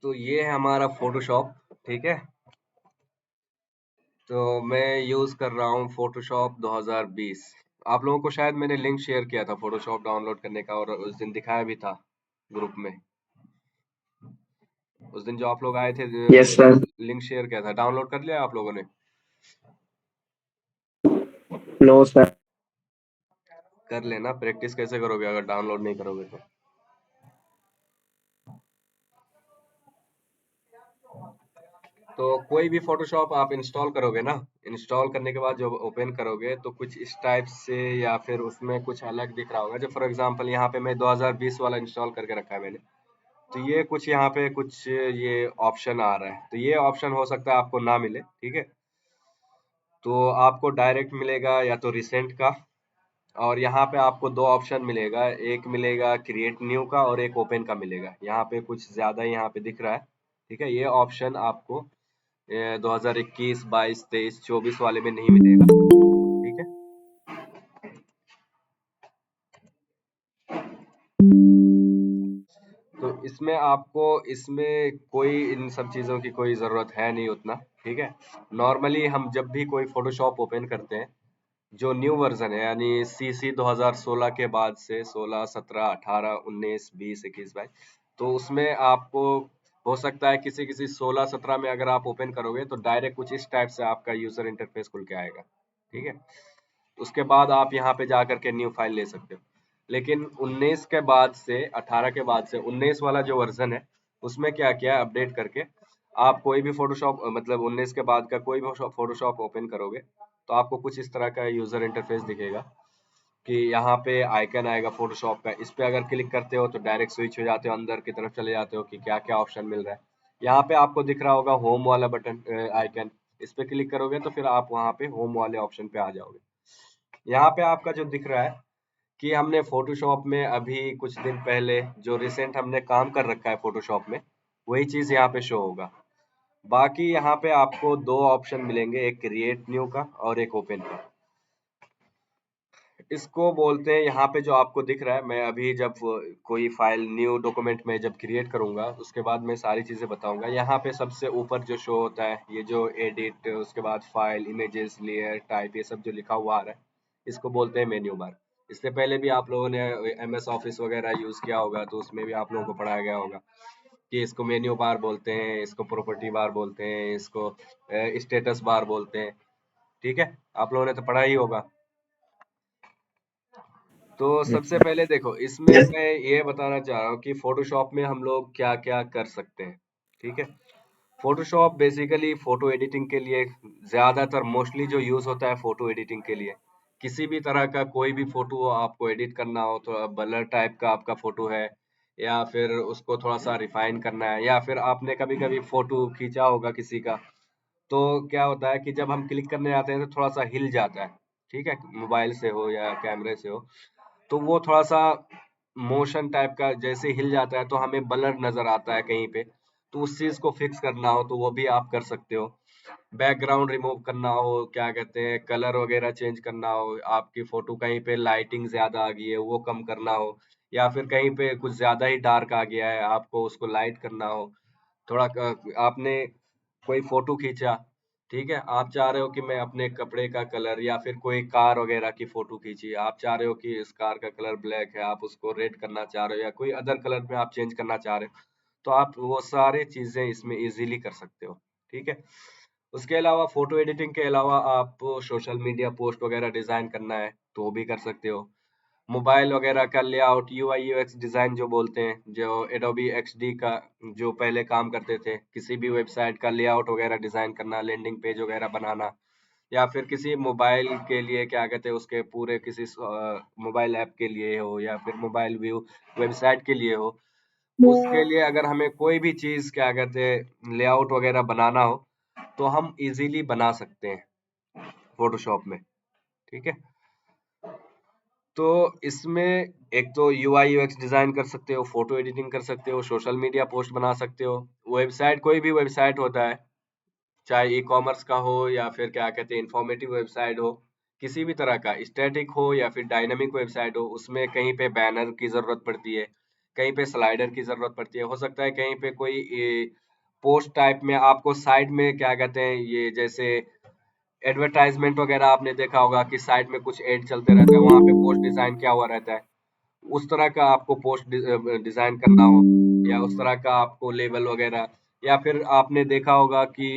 तो ये है हमारा फोटोशॉप। ठीक है, तो मैं यूज कर रहा हूँ फोटोशॉप 2020। आप लोगों को शायद मैंने लिंक शेयर किया था फोटोशॉप डाउनलोड करने का, और उस दिन दिखाया भी था ग्रुप में। उस दिन जो आप लोग आए थे, यस सर। लिंक शेयर किया था, डाउनलोड कर लिया आप लोगों ने? No sir. कर लेना, प्रैक्टिस कैसे करोगे अगर डाउनलोड नहीं करोगे तो। तो कोई भी फोटोशॉप आप इंस्टॉल करोगे ना, इंस्टॉल करने के बाद जब ओपन करोगे तो कुछ इस टाइप से, या फिर उसमें कुछ अलग दिख रहा होगा। जब फॉर एग्जांपल यहाँ पे मैं 2020 वाला इंस्टॉल करके रखा है मैंने, तो ये कुछ यहाँ पे कुछ ये ऑप्शन आ रहा है, तो ये ऑप्शन हो सकता है आपको ना मिले। ठीक है, तो आपको डायरेक्ट मिलेगा या तो रिसेंट का, और यहाँ पे आपको दो ऑप्शन मिलेगा, एक मिलेगा क्रिएट न्यू का और एक ओपन का मिलेगा। यहाँ पे कुछ ज्यादा यहाँ पे दिख रहा है। ठीक है, ये ऑप्शन आपको 2021, 22, 23, 24 वाले में नहीं मिलेगा। ठीक है, तो इसमें आपको, इसमें कोई इन सब चीजों की कोई जरूरत है नहीं उतना। ठीक है, नॉर्मली हम जब भी कोई फोटोशॉप ओपन करते हैं, जो न्यू वर्जन है यानी सीसी 2016 के बाद से 16, 17, 18, 19, 20, 21, 22, तो उसमें आपको हो सकता है किसी किसी 16, 17 में अगर आप ओपन करोगे तो डायरेक्ट कुछ इस टाइप से आपका यूजर इंटरफेस खुल के आएगा। ठीक है, उसके बाद आप यहाँ पे जा करके न्यू फाइल ले सकते हो। लेकिन 19 के बाद से, 18 के बाद से 19 वाला जो वर्जन है, उसमें क्या किया अपडेट करके, आप कोई भी फोटोशॉप मतलब 19 के बाद का कोई भी फोटोशॉप ओपन करोगे तो आपको कुछ इस तरह का यूजर इंटरफेस दिखेगा कि यहाँ पे आइकन आएगा फोटोशॉप का। इस पे अगर क्लिक करते हो तो डायरेक्ट स्विच हो जाते हो, अंदर की तरफ चले जाते हो कि क्या क्या ऑप्शन मिल रहा है। यहाँ पे आपको दिख रहा होगा होम वाला बटन, आइकन। इस पे क्लिक करोगे तो फिर आप वहाँ पे होम वाले ऑप्शन पे आ जाओगे। यहाँ पे आपका जो दिख रहा है कि हमने फोटोशॉप में अभी कुछ दिन पहले जो रिसेंट हमने काम कर रखा है फोटोशॉप में, वही चीज यहाँ पे शो होगा। बाकी यहाँ पे आपको दो ऑप्शन मिलेंगे, एक क्रिएट न्यू का और एक ओपन का। इसको बोलते हैं, यहाँ पे जो आपको दिख रहा है, मैं अभी जब कोई फाइल न्यू डॉक्यूमेंट में जब क्रिएट करूंगा उसके बाद मैं सारी चीजें बताऊंगा। यहाँ पे सबसे ऊपर जो शो होता है ये जो एडिट, उसके बाद फाइल, इमेजेस, लेयर, टाइप, ये सब जो लिखा हुआ आ रहा है, इसको बोलते हैं मेन्यू बार। इससे पहले भी आप लोगों ने MS ऑफिस वगैरह यूज किया होगा तो उसमें भी आप लोगों को पढ़ाया गया होगा कि इसको मेन्यू बार बोलते हैं, इसको प्रॉपर्टी बार बोलते हैं, इसको स्टेटस बार बोलते हैं। ठीक है, आप लोगों ने तो पढ़ा ही होगा। तो सबसे पहले देखो, इसमें यस। मैं ये बताना चाह रहा हूँ कि फोटोशॉप में हम लोग क्या क्या कर सकते हैं। ठीक है, फोटोशॉप बेसिकली फोटो एडिटिंग के लिए, ज्यादातर मोस्टली जो यूज होता है फोटो एडिटिंग के लिए। किसी भी तरह का कोई भी फोटो आपको एडिट करना हो, तो ब्लर टाइप का आपका फोटो है, या फिर उसको थोड़ा सा रिफाइन करना है, या फिर आपने कभी कभी फोटो खींचा होगा किसी का, तो क्या होता है कि जब हम क्लिक करने जाते हैं तो थोड़ा सा हिल जाता है। ठीक है, मोबाइल से हो या कैमरे से हो, तो वो थोड़ा सा मोशन टाइप का जैसे हिल जाता है तो हमें ब्लर नजर आता है कहीं पे। तो उस चीज को फिक्स करना हो तो वो भी आप कर सकते हो। बैकग्राउंड रिमूव करना हो, क्या कहते हैं, कलर वगैरह चेंज करना हो, आपकी फोटो कहीं पे लाइटिंग ज्यादा आ गई है वो कम करना हो, या फिर कहीं पे कुछ ज्यादा ही डार्क आ गया है आपको उसको लाइट करना हो, थोड़ा आपने कोई फोटो खींचा, ठीक है, आप चाह रहे हो कि मैं अपने कपड़े का कलर, या फिर कोई कार वगैरह की फोटो खींची, आप चाह रहे हो कि इस कार का कलर ब्लैक है, आप उसको रेड करना चाह रहे हो, या कोई अदर कलर में आप चेंज करना चाह रहे हो, तो आप वो सारी चीजें इसमें इजीली कर सकते हो। ठीक है, उसके अलावा फोटो एडिटिंग के अलावा आप सोशल मीडिया पोस्ट वगैरह डिजाइन करना है तो वो भी कर सकते हो। मोबाइल वगैरह का लेआउट, UI UX डिजाइन जो बोलते हैं, जो एडोबी XD का जो पहले काम करते थे, किसी भी वेबसाइट का लेआउट वगैरह डिजाइन करना, लैंडिंग पेज वगैरह बनाना, या फिर किसी मोबाइल के लिए क्या कहते हैं उसके पूरे किसी मोबाइल ऐप के लिए हो, या फिर मोबाइल व्यू वेबसाइट के लिए हो, उसके लिए अगर हमें कोई भी चीज क्या कहते हैं लेआउट वगैरह बनाना हो तो हम इजीली बना सकते हैं फोटोशॉप में। ठीक है, तो इसमें एक तो UI UX डिजाइन कर सकते हो, फोटो एडिटिंग कर सकते हो, सोशल मीडिया पोस्ट बना सकते हो, वेबसाइट, कोई भी वेबसाइट होता है, चाहे ई-कॉमर्स का हो या फिर क्या कहते हैं इंफॉर्मेटिव वेबसाइट हो, किसी भी तरह का, स्टैटिक हो या फिर डायनामिक वेबसाइट हो, उसमें कहीं पे बैनर की जरूरत पड़ती है, कहीं पे स्लाइडर की जरूरत पड़ती है, हो सकता है कहीं पे कोई पोस्ट टाइप में आपको साइड में क्या कहते हैं, ये जैसे एडवर्टाइजमेंट वगैरह आपने देखा होगा कि साइड में कुछ एड चलते रहते हैं, वहां पे पोस्ट डिजाइन किया हुआ रहता है। उस तरह का आपको पोस्ट डिजाइन करना हो, या उस तरह का आपको लेबल वगैरह, या फिर आपने देखा होगा कि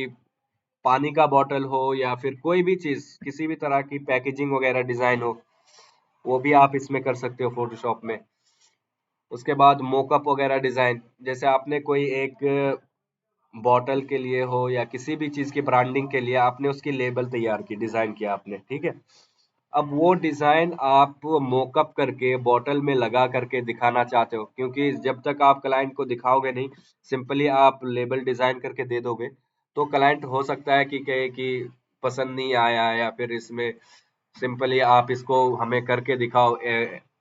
पानी का बॉटल हो या फिर कोई भी चीज, किसी भी तरह की पैकेजिंग वगैरह डिजाइन हो, वो भी आप इसमें कर सकते हो फोटोशॉप में। उसके बाद मोकअप वगैरह डिजाइन, जैसे आपने कोई एक बॉटल के लिए हो या किसी भी चीज की ब्रांडिंग के लिए आपने उसकी लेबल तैयार की, डिजाइन किया आपने, ठीक है। अब वो डिजाइन आप मोकअप करके बॉटल में लगा करके दिखाना चाहते हो, क्योंकि जब तक आप क्लाइंट को दिखाओगे नहीं, सिंपली आप लेबल डिजाइन करके दे दोगे, तो क्लाइंट हो सकता है कि कहे कि पसंद नहीं आया, या फिर इसमें सिंपली आप इसको हमें करके दिखाओ,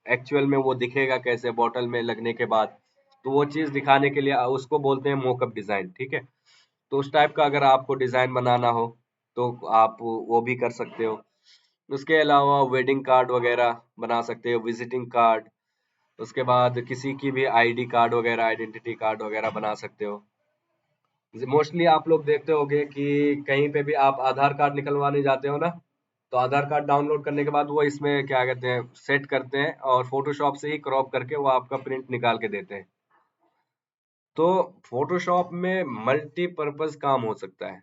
एक्चुअल में वो दिखेगा कैसे बॉटल में लगने के बाद। तो वो चीज दिखाने के लिए उसको बोलते हैं मोकअप डिजाइन, ठीक है। तो उस टाइप का अगर आपको डिजाइन बनाना हो तो आप वो भी कर सकते हो। उसके अलावा वेडिंग कार्ड वगैरह बना सकते हो, विजिटिंग कार्ड, उसके बाद किसी की भी आईडी कार्ड वगैरह, आइडेंटिटी कार्ड वगैरह बना सकते हो। मोस्टली आप लोग देखते होंगे कि कहीं पे भी आप आधार कार्ड निकलवाने जाते हो ना, तो आधार कार्ड डाउनलोड करने के बाद वो इसमें क्या कहते हैं, सेट करते हैं और फोटोशॉप से ही क्रॉप करके वो आपका प्रिंट निकाल के देते हैं। तो फोटोशॉप में मल्टीपर्पज काम हो सकता है।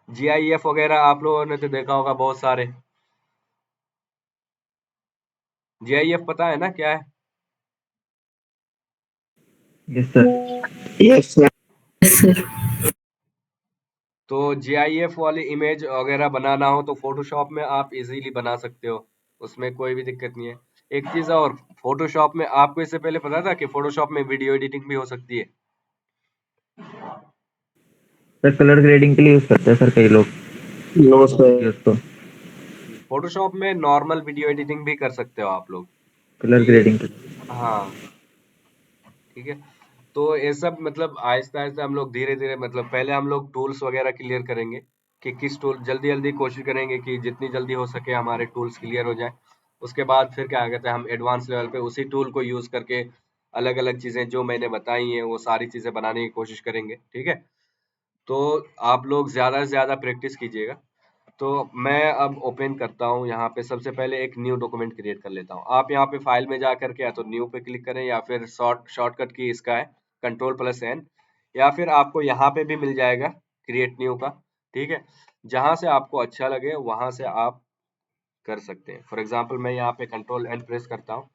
जीआईएफ वगैरह आप लोगों ने तो देखा होगा बहुत सारे। जीआईएफ पता है ना क्या है? Yes, sir. Yes, sir. तो जीआईएफ वाली इमेज वगैरह बनाना हो तो फोटोशॉप में आप इजीली बना सकते हो, उसमें कोई भी दिक्कत नहीं है। एक चीज और, फोटोशॉप में आपको इससे पहले पता था कि फोटोशॉप में वीडियो एडिटिंग भी हो सकती है? सर कलर ग्रेडिंग के लिए यूज करते हैं सर कई लोग नो सर उसको फोटोशॉप में नॉर्मल वीडियो एडिटिंग भी कर सकते हो आप लोग, कलर कि ग्रेडिंग के लिए। हाँ, ठीक है। तो ये सब मतलब आहिस्ता आहिस्ता हम लोग धीरे धीरे, मतलब पहले हम लोग टूल्स वगैरह क्लियर करेंगे कि किस टूल, जल्दी जल्दी कोशिश करेंगे कि जितनी जल्दी हो सके हमारे टूल्स क्लियर हो जाए। उसके बाद फिर क्या कहते हैं, हम एडवांस लेवल पे उसी टूल को यूज करके अलग अलग चीजें जो मैंने बताई हैं वो सारी चीजें बनाने की कोशिश करेंगे, ठीक है। तो आप लोग ज्यादा से ज्यादा प्रैक्टिस कीजिएगा। तो मैं अब ओपन करता हूँ, यहाँ पे सबसे पहले एक न्यू डॉक्यूमेंट क्रिएट कर लेता हूँ। आप यहाँ पे फाइल में जा करके या तो न्यू पे क्लिक करें, या फिर शॉर्टकट की इसका है Ctrl+N, या फिर आपको यहाँ पे भी मिल जाएगा क्रिएट न्यू का, ठीक है। जहां से आपको अच्छा लगे वहां से आप कर सकते हैं। फॉर एग्जाम्पल मैं यहाँ पे Ctrl+N प्रेस करता हूँ,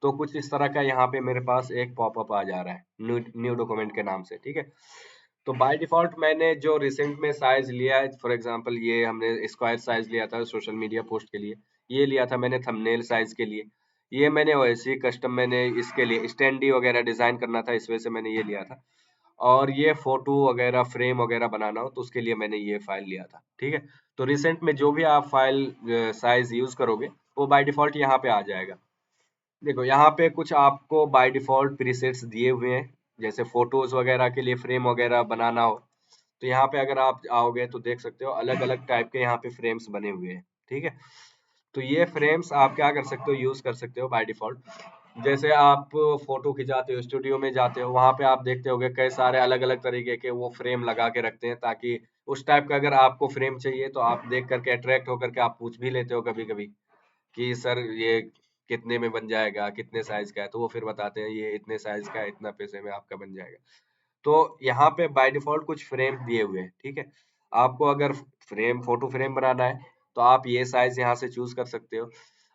तो कुछ इस तरह का यहाँ पे मेरे पास एक पॉपअप आ जा रहा है न्यू न्यू डॉक्यूमेंट के नाम से, ठीक है। तो बाय डिफॉल्ट मैंने जो रिसेंट में साइज लिया है, फॉर एग्जांपल ये हमने स्क्वायर साइज लिया था सोशल मीडिया पोस्ट के लिए, ये लिया था मैंने थंबनेल साइज के लिए, ये मैंने वैसे ही कस्टम मैंने इसके लिए स्टैंडी वगैरह डिजाइन करना था, इस वजह से मैंने ये लिया था। और ये फोटो वगैरह फ्रेम वगैरह बनाना हो तो उसके लिए मैंने ये फाइल लिया था, ठीक है। तो रिसेंट में जो भी आप फाइल साइज यूज करोगे वो बाय डिफॉल्ट यहाँ पे आ जाएगा। देखो यहाँ पे कुछ आपको बाय डिफॉल्ट प्रीसेट्स दिए हुए हैं, जैसे फोटोज वगैरह के लिए फ्रेम वगैरह बनाना हो, तो यहाँ पे अगर आप आओगे तो देख सकते हो अलग अलग टाइप के यहाँ पे फ्रेम्स बने हुए हैं, ठीक है। तो ये फ्रेम्स आप क्या कर सकते हो, यूज कर सकते हो बाय डिफॉल्ट। जैसे आप फोटो खिंचाते हो, स्टूडियो में जाते हो, वहां पे आप देखते होगे कई सारे अलग अलग तरीके के वो फ्रेम लगा के रखते हैं, ताकि उस टाइप का अगर आपको फ्रेम चाहिए तो आप देख करके अट्रैक्ट होकर के आप पूछ भी लेते हो कभी कभी कि सर ये कितने में बन जाएगा, कितने साइज का है, तो वो फिर बताते हैं ये इतने साइज का है, इतना पैसे में आपका बन जाएगा। तो यहाँ पे बाय डिफॉल्ट कुछ फ्रेम दिए हुए हैं, ठीक है। आपको अगर फ्रेम फोटो फ्रेम बनाना है तो आप ये साइज यहाँ से चूज कर सकते हो।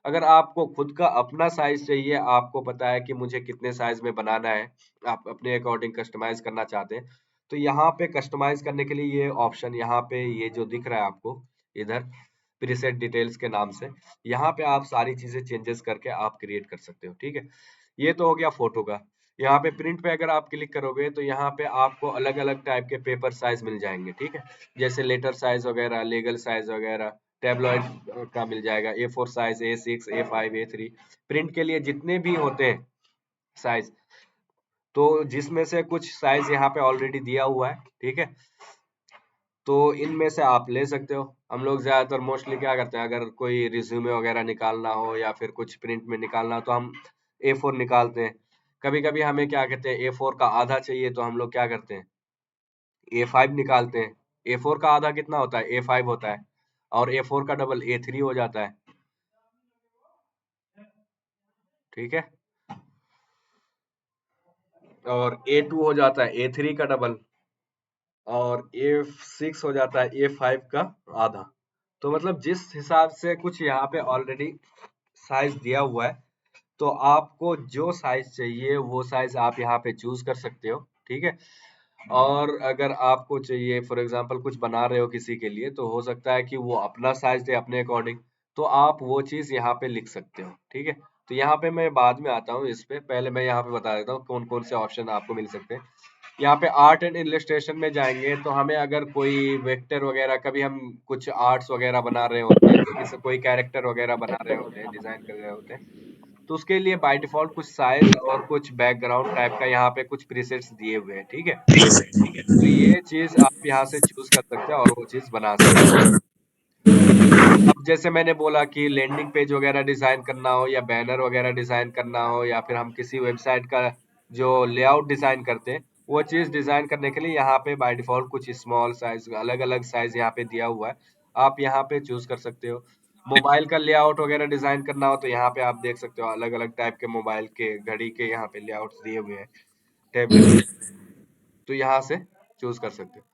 अगर आपको खुद का अपना साइज चाहिए, आपको पता है कि मुझे कितने साइज में बनाना है, आप अपने अकॉर्डिंग कस्टमाइज करना चाहते हैं, तो यहाँ पे कस्टमाइज करने के लिए ये ऑप्शन, यहाँ पे ये जो दिख रहा है आपको इधर प्रीसेट डिटेल्स के नाम से, यहाँ पे आप सारी चीजें चेंजेस करके आप क्रिएट कर सकते हो, ठीक है। ये तो हो गया फोटो का। यहाँ पे प्रिंट पे अगर आप क्लिक करोगे तो यहाँ पे आपको अलग अलग टाइप के पेपर साइज मिल जाएंगे, ठीक है। जैसे लेटर साइज वगैरह, लीगल साइज वगैरह, टेबलॉइड का मिल जाएगा, A4 size, A6, A5, A3, print के लिए जितने भी होते हैं साइज, तो जिसमें से कुछ साइज यहाँ पे ऑलरेडी दिया हुआ है, ठीक है। तो इनमें से आप ले सकते हो। हम लोग ज्यादातर मोस्टली क्या करते हैं, अगर कोई रिज्यूमे वगैरह निकालना हो या फिर कुछ प्रिंट में निकालना हो तो हम A4 निकालते हैं। कभी कभी हमें क्या कहते हैं A4 का आधा चाहिए तो हम लोग क्या करते हैं A5 निकालते हैं। A4 का आधा कितना होता है A5 होता है, और A4 का डबल A3 हो जाता है। ठीक है, और A2 हो जाता है A3 का डबल, और A6 हो जाता है A5 का आधा। तो मतलब जिस हिसाब से कुछ यहाँ पे ऑलरेडी साइज दिया हुआ है, तो आपको जो साइज चाहिए वो साइज आप यहाँ पे चूज कर सकते हो। ठीक है, और अगर आपको चाहिए फॉर एग्जांपल कुछ बना रहे हो किसी के लिए, तो हो सकता है कि वो अपना साइज दे अपने अकॉर्डिंग, तो आप वो चीज यहाँ पे लिख सकते हो। ठीक है, तो यहाँ पे मैं बाद में आता हूँ इस पे, पहले मैं यहाँ पे बता देता हूँ कौन कौन से ऑप्शन आपको मिल सकते हैं। यहाँ पे आर्ट एंड इलस्ट्रेशन में जाएंगे तो हमें अगर कोई वेक्टर वगैरह, कभी हम कुछ आर्ट्स वगैरह बना रहे होते हैं, किसी कोई कैरेक्टर वगैरह बना रहे होते हैं, डिजाइन कर रहे होते हैं, तो उसके लिए बाय डिफॉल्ट कुछ साइज और कुछ बैकग्राउंड टाइप का यहाँ पे कुछ प्रीसेट्स दिए हुए हैं। ठीक है, तो ये चीज आप यहाँ से चूज कर सकते हैं और वो चीज बना सकते हैं। अब जैसे मैंने बोला कि लैंडिंग पेज वगैरह डिजाइन करना हो, या बैनर वगैरह डिजाइन करना हो, या फिर हम किसी वेबसाइट का जो लेआउट डिजाइन करते हैं, वो चीज डिजाइन करने के लिए यहाँ पे बाय डिफॉल्ट कुछ स्मॉल साइज, अलग अलग साइज यहाँ पे दिया हुआ है, आप यहाँ पे चूज कर सकते हो। मोबाइल का लेआउट वगैरह डिजाइन करना हो तो यहाँ पे आप देख सकते हो अलग अलग टाइप के मोबाइल के, घड़ी के यहाँ पे लेआउट दिए हुए हैं, टेबलेट के, तो यहाँ से चूज कर सकते हो।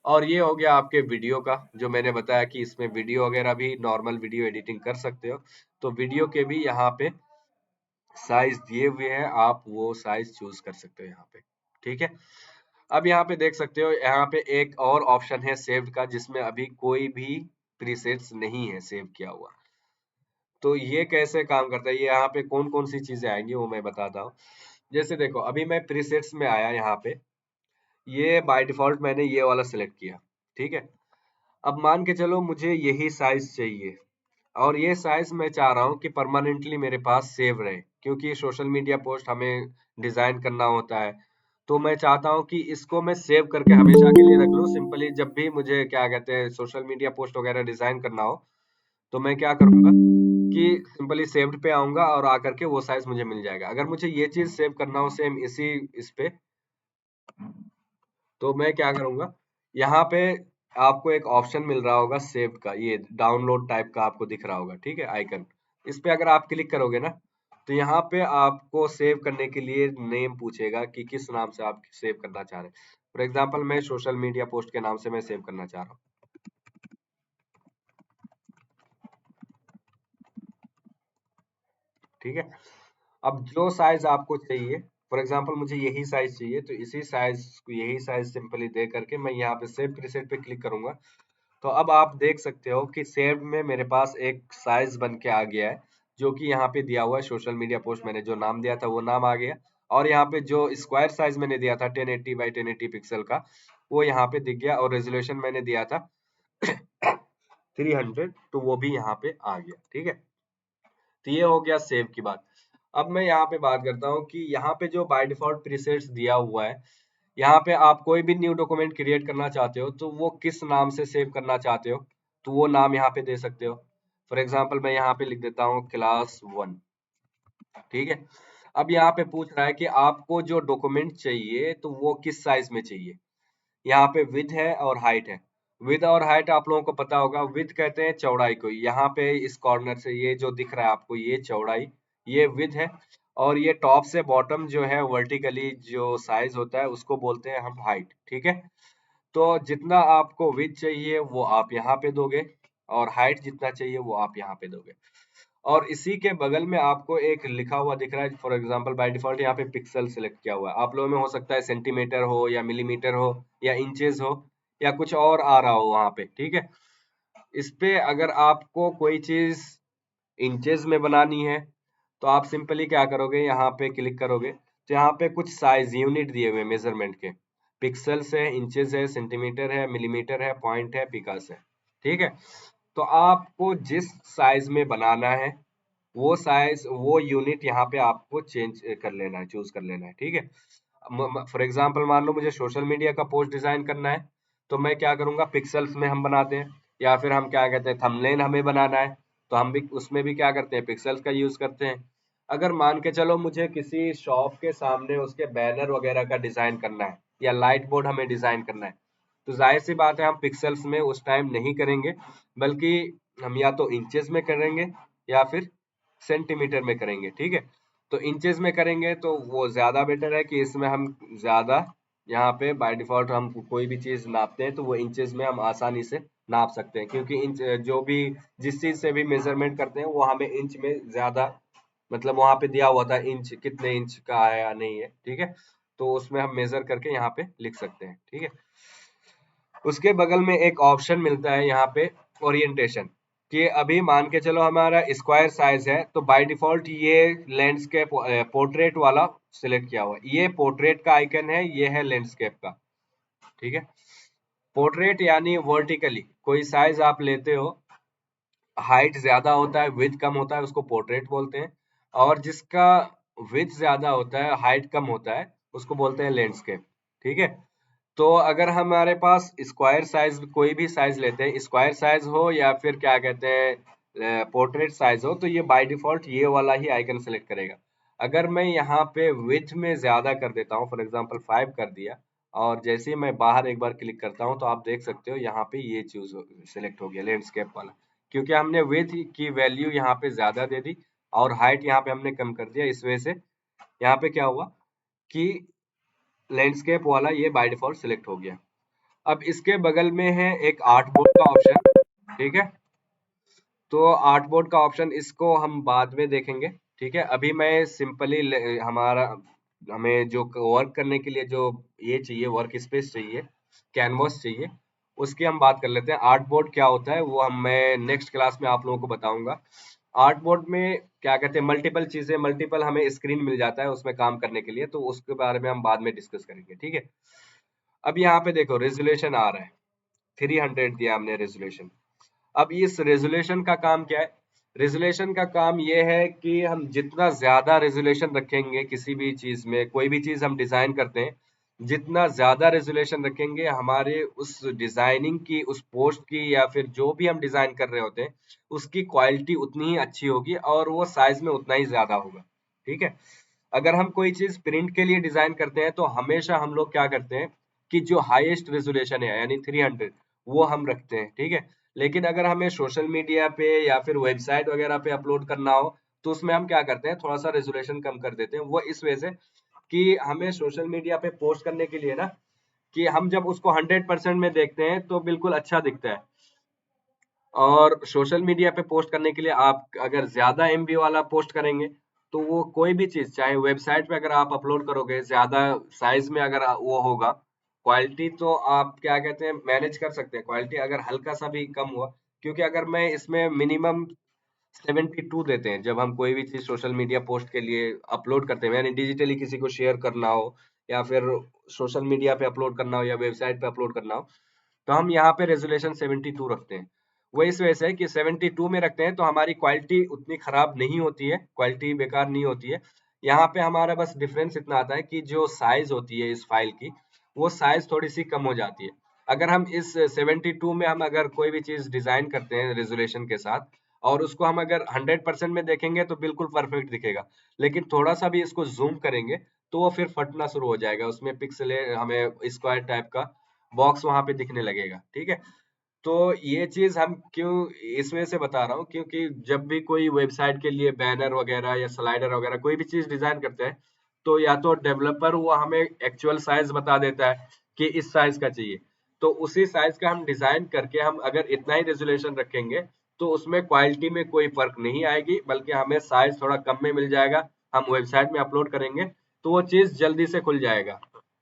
और ये हो गया आपके वीडियो का, जो मैंने बताया कि इसमें वीडियो वगैरह भी, नॉर्मल वीडियो एडिटिंग कर सकते हो, तो वीडियो के भी यहाँ पे साइज दिए हुए हैं, आप वो साइज चूज कर सकते हो यहाँ पे। ठीक है, अब यहाँ पे देख सकते हो, यहाँ पे एक और ऑप्शन है सेव्ड का, जिसमें अभी कोई भी प्रीसेट्स नहीं है सेव किया हुआ। तो ये कैसे काम करता है, ये यहाँ पे कौन कौन सी चीजें आएंगी वो मैं बताता हूँ। जैसे देखो, अभी मैं प्रीसेट्स में आया यहाँ पे, ये बाय डिफॉल्ट मैंने ये वाला सिलेक्ट किया। ठीक है, अब मान के चलो मुझे यही साइज चाहिए, और ये साइज मैं चाह रहा हूँ कि परमानेंटली मेरे पास सेव रहे, क्योंकि सोशल मीडिया पोस्ट हमें डिजाइन करना होता है। तो मैं चाहता हूँ कि इसको मैं सेव करके हमेशा के लिए रख लूँ, सिंपली जब भी मुझे क्या कहते हैं सोशल मीडिया पोस्ट वगैरह डिजाइन करना हो, तो मैं क्या करूंगा कि सिंपली सेव्ड पे आऊंगा और आकर के वो साइज मुझे मिल जाएगा। अगर मुझे ये चीज सेव करना हो सेम इसी इस पे, तो मैं क्या करूंगा, यहाँ पे आपको एक ऑप्शन मिल रहा होगा सेव का, ये डाउनलोड टाइप का आपको दिख रहा होगा। ठीक है, आइकन, इस पे अगर आप क्लिक करोगे ना, तो यहाँ पे आपको सेव करने के लिए नेम पूछेगा कि किस नाम से आप सेव करना चाह रहे हैं। फॉर एग्जाम्पल मैं सोशल मीडिया पोस्ट के नाम से मैं सेव करना चाह रहा हूँ। ठीक है, अब जो साइज आपको चाहिए, फॉर एग्जांपल मुझे यही साइज चाहिए, तो इसी साइज को यही साइज सिंपली दे करके मैं यहाँ पे सेव प्रीसेट पे क्लिक करूंगा। तो अब आप देख सकते हो कि सेव में मेरे पास एक साइज बन के आ गया है, जो कि यहाँ पे दिया हुआ है सोशल मीडिया पोस्ट, मैंने जो नाम दिया था वो नाम आ गया, और यहाँ पे जो स्क्वायर साइज मैंने दिया था 1080 बाई 1080 पिक्सल का, वो यहाँ पे दिख गया, और रेजोल्यूशन मैंने दिया था 300, तो वो भी यहाँ पे आ गया। ठीक है, तो ये हो गया सेव की बात। अब मैं यहाँ पे बात करता हूँ कि यहाँ पे जो बाय डिफॉल्ट प्रीसेट्स दिया हुआ है, यहाँ पे आप कोई भी न्यू डॉक्यूमेंट क्रिएट करना चाहते हो तो वो किस नाम से सेव करना चाहते हो, तो वो नाम यहाँ पे दे सकते हो। फॉर एग्जाम्पल मैं यहाँ पे लिख देता हूँ class1। ठीक है, अब यहाँ पे पूछ रहा है कि आपको जो डॉक्यूमेंट चाहिए तो वो किस साइज में चाहिए। यहाँ पे विथ है और हाइट है। विथ और हाइट आप लोगों को पता होगा, विथ कहते हैं चौड़ाई को, यहाँ पे इस कॉर्नर से ये जो दिख रहा है आपको ये चौड़ाई, ये विथ है, और ये टॉप से बॉटम जो है वर्टिकली जो साइज होता है उसको बोलते हैं हम हाइट। ठीक है, तो जितना आपको विथ चाहिए वो आप यहाँ पे दोगे, और हाइट जितना चाहिए वो आप यहाँ पे दोगे, और इसी के बगल में आपको एक लिखा हुआ दिख रहा है, फॉर एग्जांपल बाय डिफॉल्ट यहाँ पे पिक्सल सिलेक्ट किया हुआ है, आप लोगों में हो सकता है सेंटीमीटर हो या मिलीमीटर हो या इंचेस हो या कुछ और आ रहा हो वहां पे। ठीक है, इस पे अगर आपको कोई चीज इंचेस में बनानी है, तो आप सिंपली क्या करोगे, यहाँ पे क्लिक करोगे, तो यहाँ पे कुछ साइज यूनिट दिए हुए मेजरमेंट के, पिक्सल्स है, इंचेस है, सेंटीमीटर है, मिलीमीटर है, पॉइंट है, पिकास है। ठीक है, तो आपको जिस साइज में बनाना है वो साइज, वो यूनिट यहाँ पे आपको चेंज कर लेना है, चूज कर लेना है। ठीक है, फॉर एग्जांपल मान लो मुझे सोशल मीडिया का पोस्ट डिजाइन करना है, तो मैं क्या करूंगा, पिक्सल्स में हम बनाते हैं, या फिर हम क्या कहते हैं थंबनेल हमें बनाना है, तो हम भी उसमें भी क्या करते हैं पिक्सल्स का यूज करते हैं। अगर मान के चलो मुझे किसी शॉप के सामने उसके बैनर वगैरह का डिजाइन करना है या लाइट बोर्ड हमें डिजाइन करना है, तो जाहिर सी बात है हम पिक्सल्स में उस टाइम नहीं करेंगे, बल्कि हम या तो इंचेस में करेंगे या फिर सेंटीमीटर में करेंगे। ठीक है, तो इंचेस में करेंगे तो वो ज्यादा बेटर है कि इसमें हम ज्यादा, यहाँ पे बाय डिफॉल्ट हम कोई भी चीज नापते हैं तो वो इंचेस में हम आसानी से नाप सकते हैं, क्योंकि इंच जो भी जिस चीज से भी मेजरमेंट करते हैं वो हमें इंच में ज्यादा, मतलब वहां पे दिया हुआ था इंच कितने इंच का है या नहीं है। ठीक है, तो उसमें हम मेजर करके यहाँ पे लिख सकते हैं। ठीक है, उसके बगल में एक ऑप्शन मिलता है यहाँ पे ओरिएंटेशन, कि अभी मान के चलो हमारा स्क्वायर साइज है तो बाय डिफॉल्ट ये लैंडस्केप पोर्ट्रेट वाला सिलेक्ट किया हुआ है, ये पोर्ट्रेट का आइकन है, ये है लैंडस्केप का। ठीक है, पोर्ट्रेट यानी वर्टिकली कोई साइज आप लेते हो, हाइट ज्यादा होता है विड्थ कम होता है उसको पोर्ट्रेट बोलते हैं, और जिसका विड्थ ज्यादा होता है हाइट कम होता है उसको बोलते हैं लैंडस्केप। ठीक है, तो अगर हमारे पास स्क्वायर साइज कोई भी साइज लेते हैं, स्क्वायर साइज हो या फिर क्या कहते हैं पोर्ट्रेट साइज हो, तो ये बाय डिफॉल्ट ये वाला ही आइकन सेलेक्ट करेगा। अगर मैं यहाँ पे विड्थ में ज्यादा कर देता हूँ, फॉर एग्जांपल 5 कर दिया, और जैसे ही मैं बाहर एक बार क्लिक करता हूँ तो आप देख सकते हो यहाँ पे ये चूज सेलेक्ट हो गया लैंडस्केप वाला, क्योंकि हमने विड्थ की वैल्यू यहाँ पे ज्यादा दे दी और हाइट यहाँ पे हमने कम कर दिया। इस वजह से यहाँ पे क्या हुआ कि लैंडस्केप वाला ये बाय डिफॉल्ट सिलेक्ट हो गया। अब इसके बगल में है एक आर्ट बोर्ड का ऑप्शन। ठीक है, तो आर्ट बोर्ड का ऑप्शन इसको हम बाद में देखेंगे। ठीक है, अभी मैं सिंपली हमारा हमें जो वर्क करने के लिए जो ये चाहिए, वर्क स्पेस चाहिए, कैनवस चाहिए, उसकी हम बात कर लेते हैं। आर्ट बोर्ड क्या होता है वो हम मैं नेक्स्ट क्लास में आप लोगों को बताऊंगा। आर्ट बोर्ड में क्या कहते हैं, मल्टीपल चीजें, मल्टीपल हमें स्क्रीन मिल जाता है उसमें काम करने के लिए, तो उसके बारे में हम बाद में डिस्कस करेंगे। ठीक है, अब यहाँ पे देखो रेजोल्यूशन आ रहा है, 300 दिया हमने रेजोल्यूशन। अब इस रेजोल्यूशन का काम क्या है? रेजोल्यूशन का काम ये है कि हम जितना ज्यादा रेजोल्यूशन रखेंगे किसी भी चीज में, कोई भी चीज हम डिजाइन करते हैं, जितना ज्यादा रेजोल्यूशन रखेंगे हमारे उस डिजाइनिंग की, उस पोस्ट की, या फिर जो भी हम डिजाइन कर रहे होते हैं उसकी क्वालिटी उतनी ही अच्छी होगी और वो साइज में उतना ही ज्यादा होगा। ठीक है, अगर हम कोई चीज प्रिंट के लिए डिजाइन करते हैं तो हमेशा हम लोग क्या करते हैं कि जो हाईएस्ट रेजोल्यूशन है यानी 300 वो हम रखते हैं। ठीक है, लेकिन अगर हमें सोशल मीडिया पे या फिर वेबसाइट वगैरह पे अपलोड करना हो तो उसमें हम क्या करते हैं, थोड़ा सा रेजोल्यूशन कम कर देते हैं। वो इस वजह से कि हमें सोशल मीडिया पे पोस्ट करने के लिए ना, कि हम जब उसको 100% में देखते हैं तो बिल्कुल अच्छा दिखता है, और सोशल मीडिया पे पोस्ट करने के लिए आप अगर ज्यादा एमबी वाला पोस्ट करेंगे तो वो कोई भी चीज, चाहे वेबसाइट पे अगर आप अपलोड करोगे ज्यादा साइज में, अगर वो होगा क्वालिटी, तो आप क्या कहते हैं मैनेज कर सकते हैं क्वालिटी अगर हल्का सा भी कम हुआ। क्योंकि अगर मैं इसमें मिनिमम 72 देते हैं जब हम कोई भी चीज सोशल मीडिया पोस्ट के लिए अपलोड करते हैं, यानी डिजिटली किसी को शेयर करना हो या फिर सोशल मीडिया पे अपलोड करना हो या वेबसाइट पे अपलोड करना हो, तो हम यहाँ पे रेजोल्यूशन 72 रखते हैं। वो इस वजह से है कि 72 में रखते हैं तो हमारी क्वालिटी उतनी खराब नहीं होती है, क्वालिटी बेकार नहीं होती है। यहाँ पे हमारा बस डिफरेंस इतना आता है कि जो साइज होती है इस फाइल की, वो साइज थोड़ी सी कम हो जाती है। अगर हम इस 72 में हम अगर कोई भी चीज डिजाइन करते हैं रेजोल्यूशन के साथ, और उसको हम अगर 100% में देखेंगे तो बिल्कुल परफेक्ट दिखेगा, लेकिन थोड़ा सा भी इसको जूम करेंगे तो वो फिर फटना शुरू हो जाएगा, उसमें पिक्सले हमें स्क्वायर टाइप का बॉक्स वहां पे दिखने लगेगा। ठीक है, तो ये चीज हम क्यों इस वजह से बता रहा हूँ, क्योंकि जब भी कोई वेबसाइट के लिए बैनर वगैरह या स्लाइडर वगैरह कोई भी चीज डिजाइन करते हैं, तो या तो डेवलपर वो हमें एक्चुअल साइज बता देता है कि इस साइज का चाहिए, तो उसी साइज का हम डिजाइन करके हम अगर इतना ही रेजोल्यूशन रखेंगे तो उसमें क्वालिटी में कोई फर्क नहीं आएगी, बल्कि हमें साइज थोड़ा कम में मिल जाएगा। हम वेबसाइट में अपलोड करेंगे तो वो चीज जल्दी से खुल जाएगा।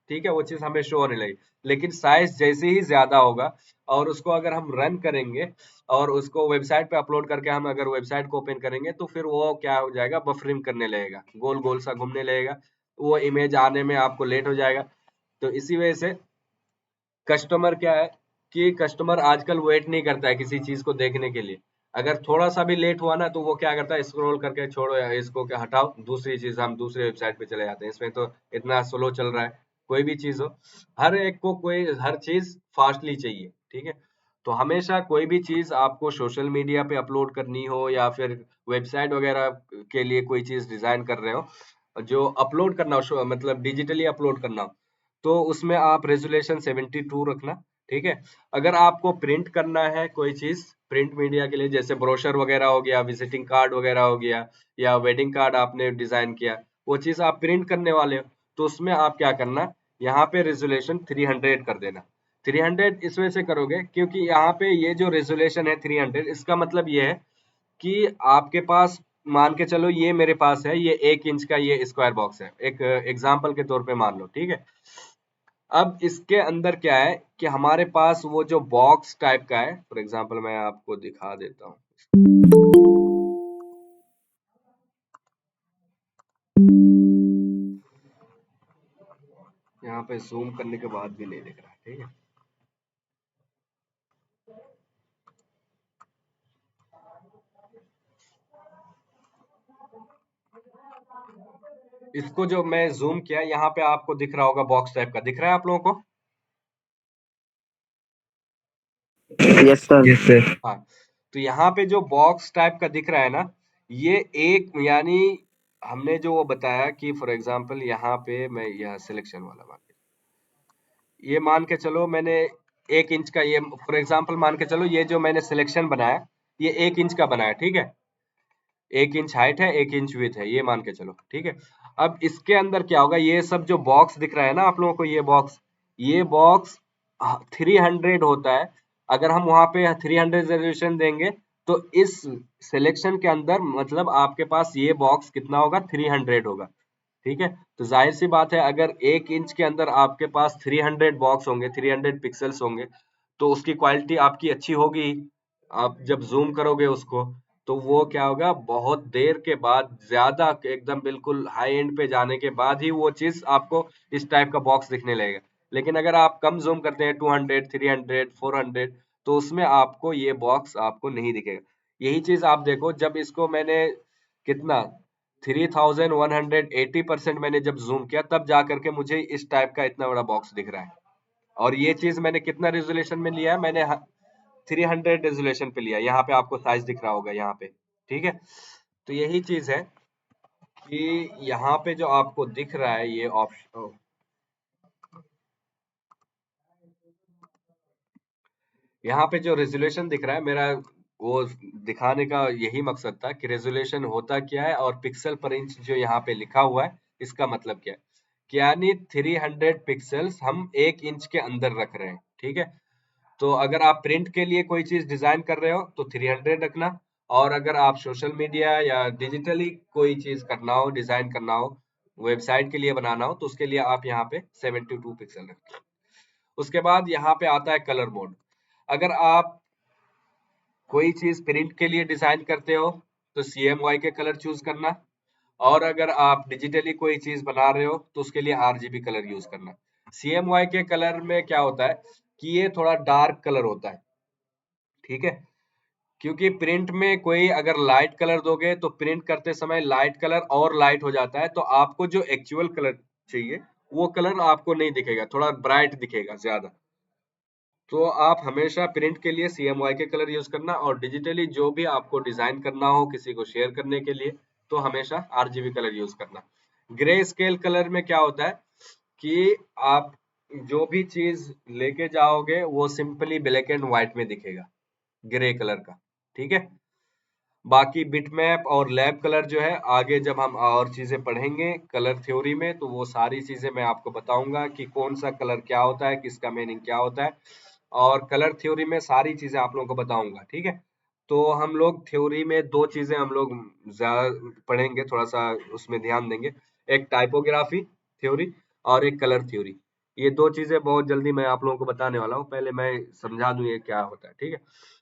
ठीक है, वो चीज हमें शो होने लगी। लेकिन साइज जैसे ही ज्यादा होगा और उसको अगर हम रन करेंगे और उसको वेबसाइट पे अपलोड करके हम अगर वेबसाइट को ओपन करेंगे तो फिर वो क्या हो जाएगा, बफरिंग करने लगेगा, गोल गोल सा घूमने लगेगा, वो इमेज आने में आपको लेट हो जाएगा। तो इसी वजह से कस्टमर क्या है कि कस्टमर आजकल वेट नहीं करता है किसी चीज को देखने के लिए। अगर थोड़ा सा भी लेट हुआ ना तो वो क्या करता है, स्क्रॉल करके छोड़ो या इसको क्या हटाओ, दूसरी चीज हम दूसरे वेबसाइट पे चले जाते हैं, इसमें तो इतना स्लो चल रहा है। कोई भी चीज हो, हर एक को कोई हर चीज फास्टली चाहिए। ठीक है, तो हमेशा कोई भी चीज आपको सोशल मीडिया पे अपलोड करनी हो या फिर वेबसाइट वगैरह के लिए कोई चीज डिजाइन कर रहे हो जो अपलोड करना हो मतलब डिजिटली अपलोड करना हो, तो उसमें आप रेजुलेशन 72 रखना। ठीक है। अगर आपको प्रिंट करना है कोई चीज प्रिंट मीडिया के लिए, जैसे ब्रोशर वगैरह हो गया, विजिटिंग कार्ड वगैरह हो गया, या वेडिंग कार्ड आपने डिजाइन किया, वो चीज आप प्रिंट करने वाले हो, तो उसमें आप क्या करना, यहाँ पे रेजुलेशन 300 कर देना। 300 इस वजह से करोगे क्योंकि यहाँ पे ये जो रेजुलेशन है 300, इसका मतलब ये है कि आपके पास, मान के चलो ये मेरे पास है, ये 1 इंच का ये स्क्वायर बॉक्स है, एक एग्जाम्पल के तौर पे मान लो। ठीक है। अब इसके अंदर क्या है कि हमारे पास वो जो बॉक्स टाइप का है, फॉर एग्जाम्पल मैं आपको दिखा देता हूँ। यहाँ पे जूम करने के बाद भी नहीं दिख रहा। ठीक है। इसको जो मैं जूम किया, यहाँ पे आपको दिख रहा होगा बॉक्स टाइप का, दिख रहा है आप लोगों को? Yes sir. Yes sir. हाँ। तो यहाँ पे जो बॉक्स टाइप का दिख रहा है ना, ये एक यानी हमने जो वो बताया कि फॉर एग्जांपल यहाँ पे मैं यह सिलेक्शन वाला मान के, ये मान के चलो मैंने 1 इंच का, ये फॉर एग्जांपल मान के चलो ये जो मैंने सिलेक्शन बनाया, ये 1 इंच का बनाया। ठीक है। 1 इंच हाइट है, 1 इंच विथ है, ये मान के चलो। ठीक है। अब इसके अंदर क्या होगा, ये सब जो बॉक्स दिख रहा है ना आप लोगों को, ये बॉक्स 300 होता है। अगर हम वहां पे 300 रेजोल्यूशन देंगे, तो इस सिलेक्शन के अंदर मतलब आपके पास ये बॉक्स कितना होगा, 300 होगा। ठीक है। तो जाहिर सी बात है, अगर 1 इंच के अंदर आपके पास 300 बॉक्स होंगे, 300 पिक्सल्स होंगे, तो उसकी क्वालिटी आपकी अच्छी होगी। आप जब जूम करोगे उसको, तो वो क्या होगा, बहुत देर के बाद, ज्यादा एकदम बिल्कुल हाई एंड पे जाने के बाद ही वो चीज आपको इस टाइप का बॉक्स दिखने लगेगा। लेकिन अगर आप कम जूम करते हैं, 200, 300, 400, तो उसमें आपको ये बॉक्स आपको नहीं दिखेगा। यही चीज आप देखो, जब इसको मैंने कितना 3180% मैंने जब जूम किया, तब जा करके मुझे इस टाइप का इतना बड़ा बॉक्स दिख रहा है। और ये चीज मैंने कितना रेजोल्यूशन में लिया है, मैंने 300 रेजोल्यूशन पे लिया। यहाँ पे आपको साइज दिख रहा होगा यहाँ पे। ठीक है। तो यही चीज है कि यहाँ पे जो आपको दिख रहा है ये ऑप्शन, यहाँ पे जो रेजोल्यूशन दिख रहा है मेरा, वो दिखाने का यही मकसद था कि रेजोल्यूशन होता क्या है और पिक्सल पर इंच जो यहाँ पे लिखा हुआ है, इसका मतलब क्या है कि यानी 300 पिक्सल्स हम 1 इंच के अंदर रख रहे हैं। ठीक है। तो अगर आप प्रिंट के लिए कोई चीज डिजाइन कर रहे हो तो 300 रखना, और अगर आप सोशल मीडिया या डिजिटली कोई चीज करना हो, डिजाइन करना हो, वेबसाइट के लिए बनाना हो, तो उसके लिए आप यहाँ पे 72 पिक्सल रखना। उसके बाद यहाँ पे आता है कलर मोड। अगर आप कोई चीज प्रिंट के लिए डिजाइन करते हो, तो CMY के कलर चूज करना। और अगर आप डिजिटली कोई चीज बना रहे हो, तो उसके लिए RGB कलर यूज करना। CMY के कलर में क्या होता है कि ये थोड़ा डार्क कलर होता है। ठीक है। क्योंकि प्रिंट में कोई अगर लाइट कलर दोगे, तो प्रिंट करते समय लाइट कलर और लाइट हो जाता है, तो आपको जो एक्चुअल कलर चाहिए वो कलर आपको नहीं दिखेगा, थोड़ा ब्राइट दिखेगा ज्यादा। तो आप हमेशा प्रिंट के लिए CMY के कलर यूज करना, और डिजिटली जो भी आपको डिजाइन करना हो किसी को शेयर करने के लिए, तो हमेशा RGB कलर यूज करना। ग्रे स्केल कलर में क्या होता है कि आप जो भी चीज लेके जाओगे वो सिंपली ब्लैक एंड व्हाइट में दिखेगा, ग्रे कलर का। ठीक है। बाकी बिटमैप और लैब कलर जो है, आगे जब हम और चीजें पढ़ेंगे कलर थ्योरी में, तो वो सारी चीजें मैं आपको बताऊंगा कि कौन सा कलर क्या होता है, किसका मीनिंग क्या होता है, और कलर थ्योरी में सारी चीजें आप लोगों को बताऊंगा। ठीक है। तो हम लोग थ्योरी में दो चीजें हम लोग ज्यादा पढ़ेंगे, थोड़ा सा उसमें ध्यान देंगे। एक टाइपोग्राफी थ्योरी और एक कलर थ्योरी। ये दो चीजें बहुत जल्दी मैं आप लोगों को बताने वाला हूँ, पहले मैं समझा दूं ये क्या होता है। ठीक है।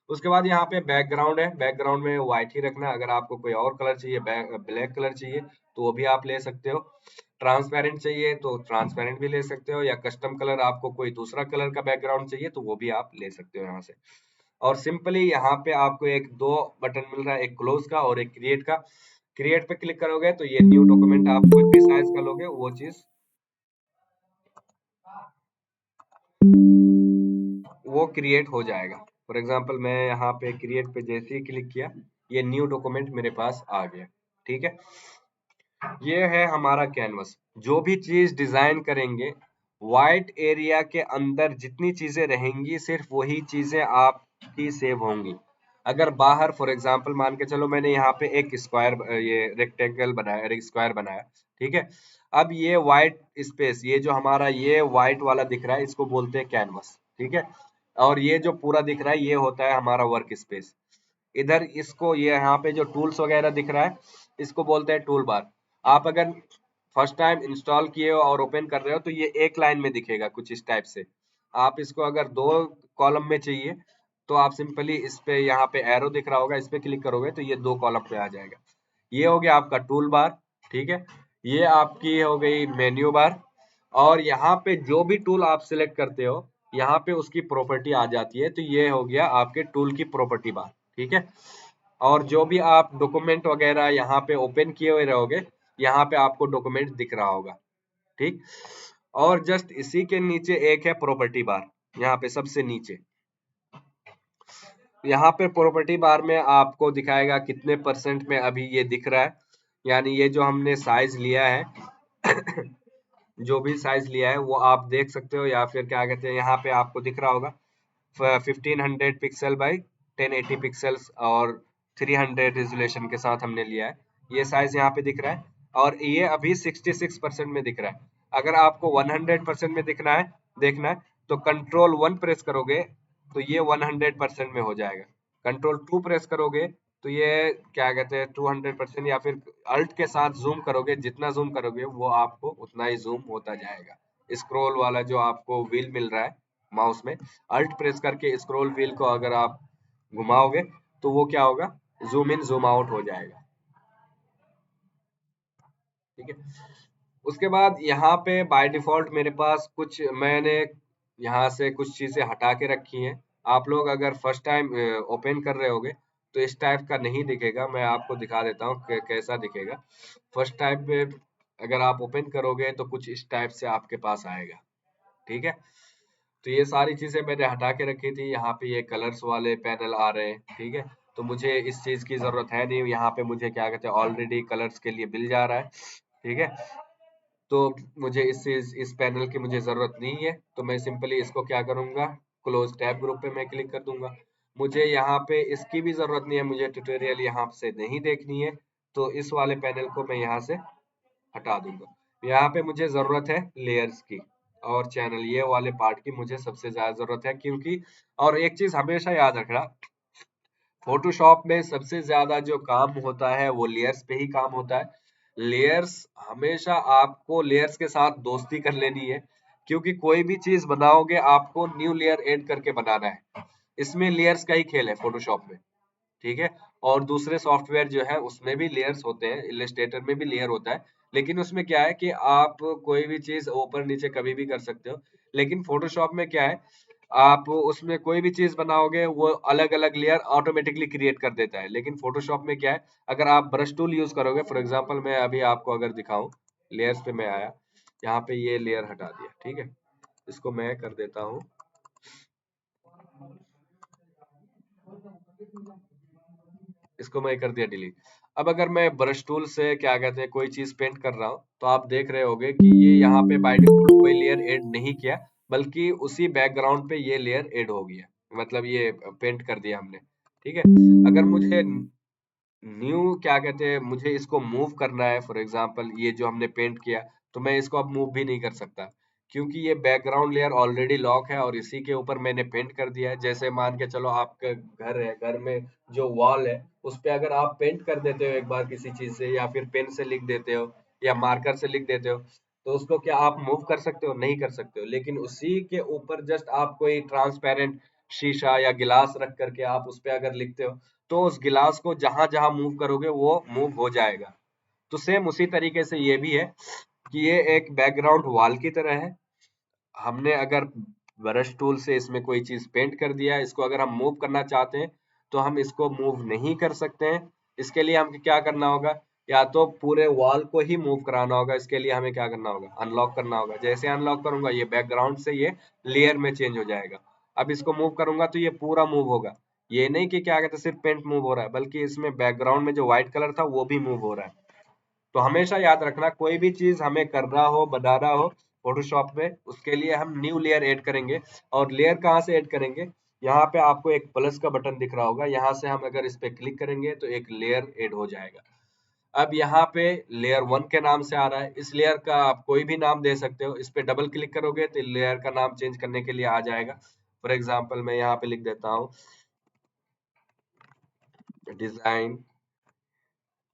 उसके बाद यहाँ पे बैकग्राउंड है, बैकग्राउंड में व्हाइट ही रखना है। अगर आपको कोई और कलर चाहिए, ब्लैक कलर चाहिए, तो वो भी आप ले सकते हो। ट्रांसपेरेंट चाहिए तो ट्रांसपेरेंट भी ले सकते हो, या कस्टम कलर आपको कोई दूसरा कलर का बैकग्राउंड चाहिए तो वो भी आप ले सकते हो यहाँ से। और सिंपली यहाँ पे आपको एक दो बटन मिल रहा है, एक क्लोज का और एक क्रिएट का। क्रिएट पे क्लिक करोगे तो ये न्यू डॉक्यूमेंट आप कोई भी साइज का लोगे वो चीज, वो क्रिएट हो जाएगा। फॉर एग्जांपल मैं यहाँ पे क्रिएट पे जैसे ही क्लिक किया, ये न्यू डॉक्यूमेंट मेरे पास आ गया। ठीक है, ये है हमारा कैनवस। जो भी चीज डिजाइन करेंगे, व्हाइट एरिया के अंदर जितनी चीजें रहेंगी सिर्फ वही चीजें आपकी सेव होंगी। अगर बाहर फॉर एग्जांपल मान के चलो मैंने यहाँ पे एक स्क्वायर, ये रेक्टेंगल बनाया, एक स्क्वायर बनाया, ठीक है। अब ये व्हाइट स्पेस, ये जो हमारा ये व्हाइट वाला दिख रहा है, इसको बोलते हैं कैनवस, ठीक है। और ये जो पूरा दिख रहा है ये होता है हमारा वर्क स्पेस। इधर इसको, ये यहाँ पे जो टूल्स वगैरह दिख रहा है, इसको बोलते हैं टूल बार। आप अगर फर्स्ट टाइम इंस्टॉल किए हो और ओपन कर रहे हो तो ये एक लाइन में दिखेगा कुछ इस टाइप से। आप इसको अगर 2 कॉलम में चाहिए तो आप सिंपली इस पे, यहाँ पे एरो दिख रहा होगा, इस पे क्लिक करोगे तो ये 2 कॉलम पे आ जाएगा। ये हो गया आपका टूल बार, ठीक है। ये आपकी हो गई मेन्यू बार। और यहाँ पे जो भी टूल आप सिलेक्ट करते हो, यहाँ पे उसकी प्रॉपर्टी आ जाती है, तो ये हो गया आपके टूल की प्रॉपर्टी बार, ठीक है। और जो भी आप डॉक्यूमेंट वगैरह यहाँ पे ओपन किए हुए रहोगे, यहाँ पे आपको डॉक्यूमेंट दिख रहा होगा, ठीक। और जस्ट इसी के नीचे एक है प्रॉपर्टी बार, यहाँ पे सबसे नीचे। यहाँ पे प्रॉपर्टी बार में आपको दिखाएगा कितने परसेंट में अभी ये दिख रहा है, यानी ये जो हमने साइज लिया है जो भी साइज लिया है वो आप देख सकते हो, या फिर क्या कहते हैं, यहाँ पे आपको दिख रहा होगा 1500 पिक्सल बाई 1080 पिक्सल्स और 300 रेजोल्यूशन के साथ हमने लिया है। ये साइज यहाँ पे दिख रहा है और ये अभी 66% में दिख रहा है। अगर आपको 100% में दिखना है, देखना है, तो कंट्रोल 1 प्रेस करोगे तो ये 100% में हो जाएगा। कंट्रोल 2 प्रेस करोगे तो ये क्या कहते हैं 200%, या फिर अल्ट के साथ जूम करोगे, जितना जूम करोगे वो आपको उतना ही जूम होता जाएगा। स्क्रॉल वाला जो आपको व्हील मिल रहा है माउस में, अल्ट प्रेस करके स्क्रॉल व्हील को अगर आप घुमाओगे तो वो क्या होगा, जूम इन जूम आउट हो जाएगा, ठीक है। उसके बाद यहाँ पे बाय डिफॉल्ट मेरे पास कुछ, मैंने यहाँ से कुछ चीजें हटा के रखी हैं। आप लोग अगर फर्स्ट टाइम ओपन कर रहे होगे तो इस टाइप का नहीं दिखेगा। मैं आपको दिखा देता हूँ कैसा दिखेगा। फर्स्ट टाइम पे अगर आप ओपन करोगे तो कुछ इस टाइप से आपके पास आएगा, ठीक है। तो ये सारी चीजें मैंने हटा के रखी थी। यहाँ पे ये कलर्स वाले पैनल आ रहे हैं, ठीक है। तो मुझे इस चीज की जरूरत है नहीं, यहाँ पे मुझे क्या कहते हैं ऑलरेडी कलर्स के लिए मिल जा रहा है, ठीक है। तो मुझे इस पैनल की मुझे जरूरत नहीं है, तो मैं सिंपली इसको क्या करूंगा, क्लोज टैब ग्रुप पे मैं क्लिक कर दूंगा। मुझे यहाँ पे इसकी भी जरूरत नहीं है, मुझे ट्यूटोरियल यहाँ से नहीं देखनी है, तो इस वाले पैनल को मैं यहाँ से हटा दूंगा। यहाँ पे मुझे जरूरत है लेयर्स की और चैनल, ये वाले पार्ट की मुझे सबसे ज्यादा जरूरत है, क्योंकि और एक चीज हमेशा याद रखना, फोटोशॉप में सबसे ज्यादा जो काम होता है वो लेयर्स पे ही काम होता है। लेयर्स, हमेशा आपको लेयर्स के साथ दोस्ती कर लेनी है, क्योंकि कोई भी चीज बनाओगे आपको न्यू लेयर ऐड करके बनाना है। इसमें लेयर्स का ही खेल है फोटोशॉप में, ठीक है। और दूसरे सॉफ्टवेयर जो है उसमें भी लेयर्स होते हैं, इलस्ट्रेटर में भी लेयर होता है, लेकिन उसमें क्या है कि आप कोई भी चीज ऊपर नीचे कभी भी कर सकते हो। लेकिन फोटोशॉप में क्या है, आप उसमें कोई भी चीज बनाओगे वो अलग अलग लेयर ऑटोमेटिकली क्रिएट कर देता है। लेकिन फोटोशॉप में क्या है, अगर आप ब्रश टूल यूज करोगे, फॉर एग्जांपल मैं अभी आपको अगर दिखाऊं, लेयर्स पे मैं आया, यहाँ पे ये लेयर हटा दिया, ठीक है। इसको मैं कर देता हूँ, इसको मैं कर दिया डिलीट। अब अगर मैं ब्रश टूल से क्या कहते हैं कोई चीज पेंट कर रहा हूँ, तो आप देख रहे होगे कि ये यहाँ पे बाय डिफॉल्ट कोई लेयर ऐड नहीं किया, बल्कि उसी बैकग्राउंड पे ये लेयर ऐड हो गया, मतलब ये पेंट कर दिया हमने, ठीक है। अगर मुझे न्यू क्या कहते हैं, मुझे इसको मूव करना है, फॉर एग्जांपल ये जो हमने पेंट किया, तो मैं इसको अब मूव भी नहीं कर सकता, क्योंकि ये बैकग्राउंड लेयर ऑलरेडी लॉक है और इसी के ऊपर मैंने पेंट कर दिया है। जैसे मान के चलो आपका घर है, घर में जो वॉल है उस पे अगर आप पेंट कर देते हो एक बार किसी चीज से, या फिर पेन से लिख देते हो या मार्कर से लिख देते हो, तो उसको क्या आप मूव कर सकते हो? नहीं कर सकते हो। लेकिन उसी के ऊपर जस्ट आप कोई ट्रांसपेरेंट शीशा या गिलास रख करके आप उस पे अगर लिखते हो, तो उस गिलास को जहां जहां मूव करोगे वो मूव हो जाएगा। तो सेम उसी तरीके से ये भी है कि ये एक बैकग्राउंड वॉल की तरह है। हमने अगर ब्रश टूल से इसमें कोई चीज पेंट कर दिया है, इसको अगर हम मूव करना चाहते हैं तो हम इसको मूव नहीं कर सकते हैं। इसके लिए हमें क्या करना होगा, या तो पूरे वॉल को ही मूव कराना होगा। इसके लिए हमें क्या करना होगा, अनलॉक करना होगा। जैसे अनलॉक करूंगा ये बैकग्राउंड से ये लेयर में चेंज हो जाएगा। अब इसको मूव करूंगा तो ये पूरा मूव होगा। ये नहीं कि क्या कहते हैं सिर्फ पेंट मूव हो रहा है, बल्कि इसमें बैकग्राउंड में जो व्हाइट कलर था वो भी मूव हो रहा है। तो हमेशा याद रखना, कोई भी चीज हमें करना हो, बनाना हो फोटोशॉप में, उसके लिए हम न्यू लेयर ऐड करेंगे। और लेयर कहाँ से ऐड करेंगे? यहाँ पे आपको एक प्लस का बटन दिख रहा होगा, यहाँ से हम अगर इस पे क्लिक करेंगे तो एक लेयर ऐड हो जाएगा। अब यहाँ पे लेयर 1 के नाम से आ रहा है, इस लेयर का आप कोई भी नाम दे सकते हो। इस पे डबल क्लिक करोगे तो लेयर का नाम चेंज करने के लिए आ जाएगा। फॉर एग्जाम्पल मैं यहाँ पे लिख देता हूँ डिजाइन,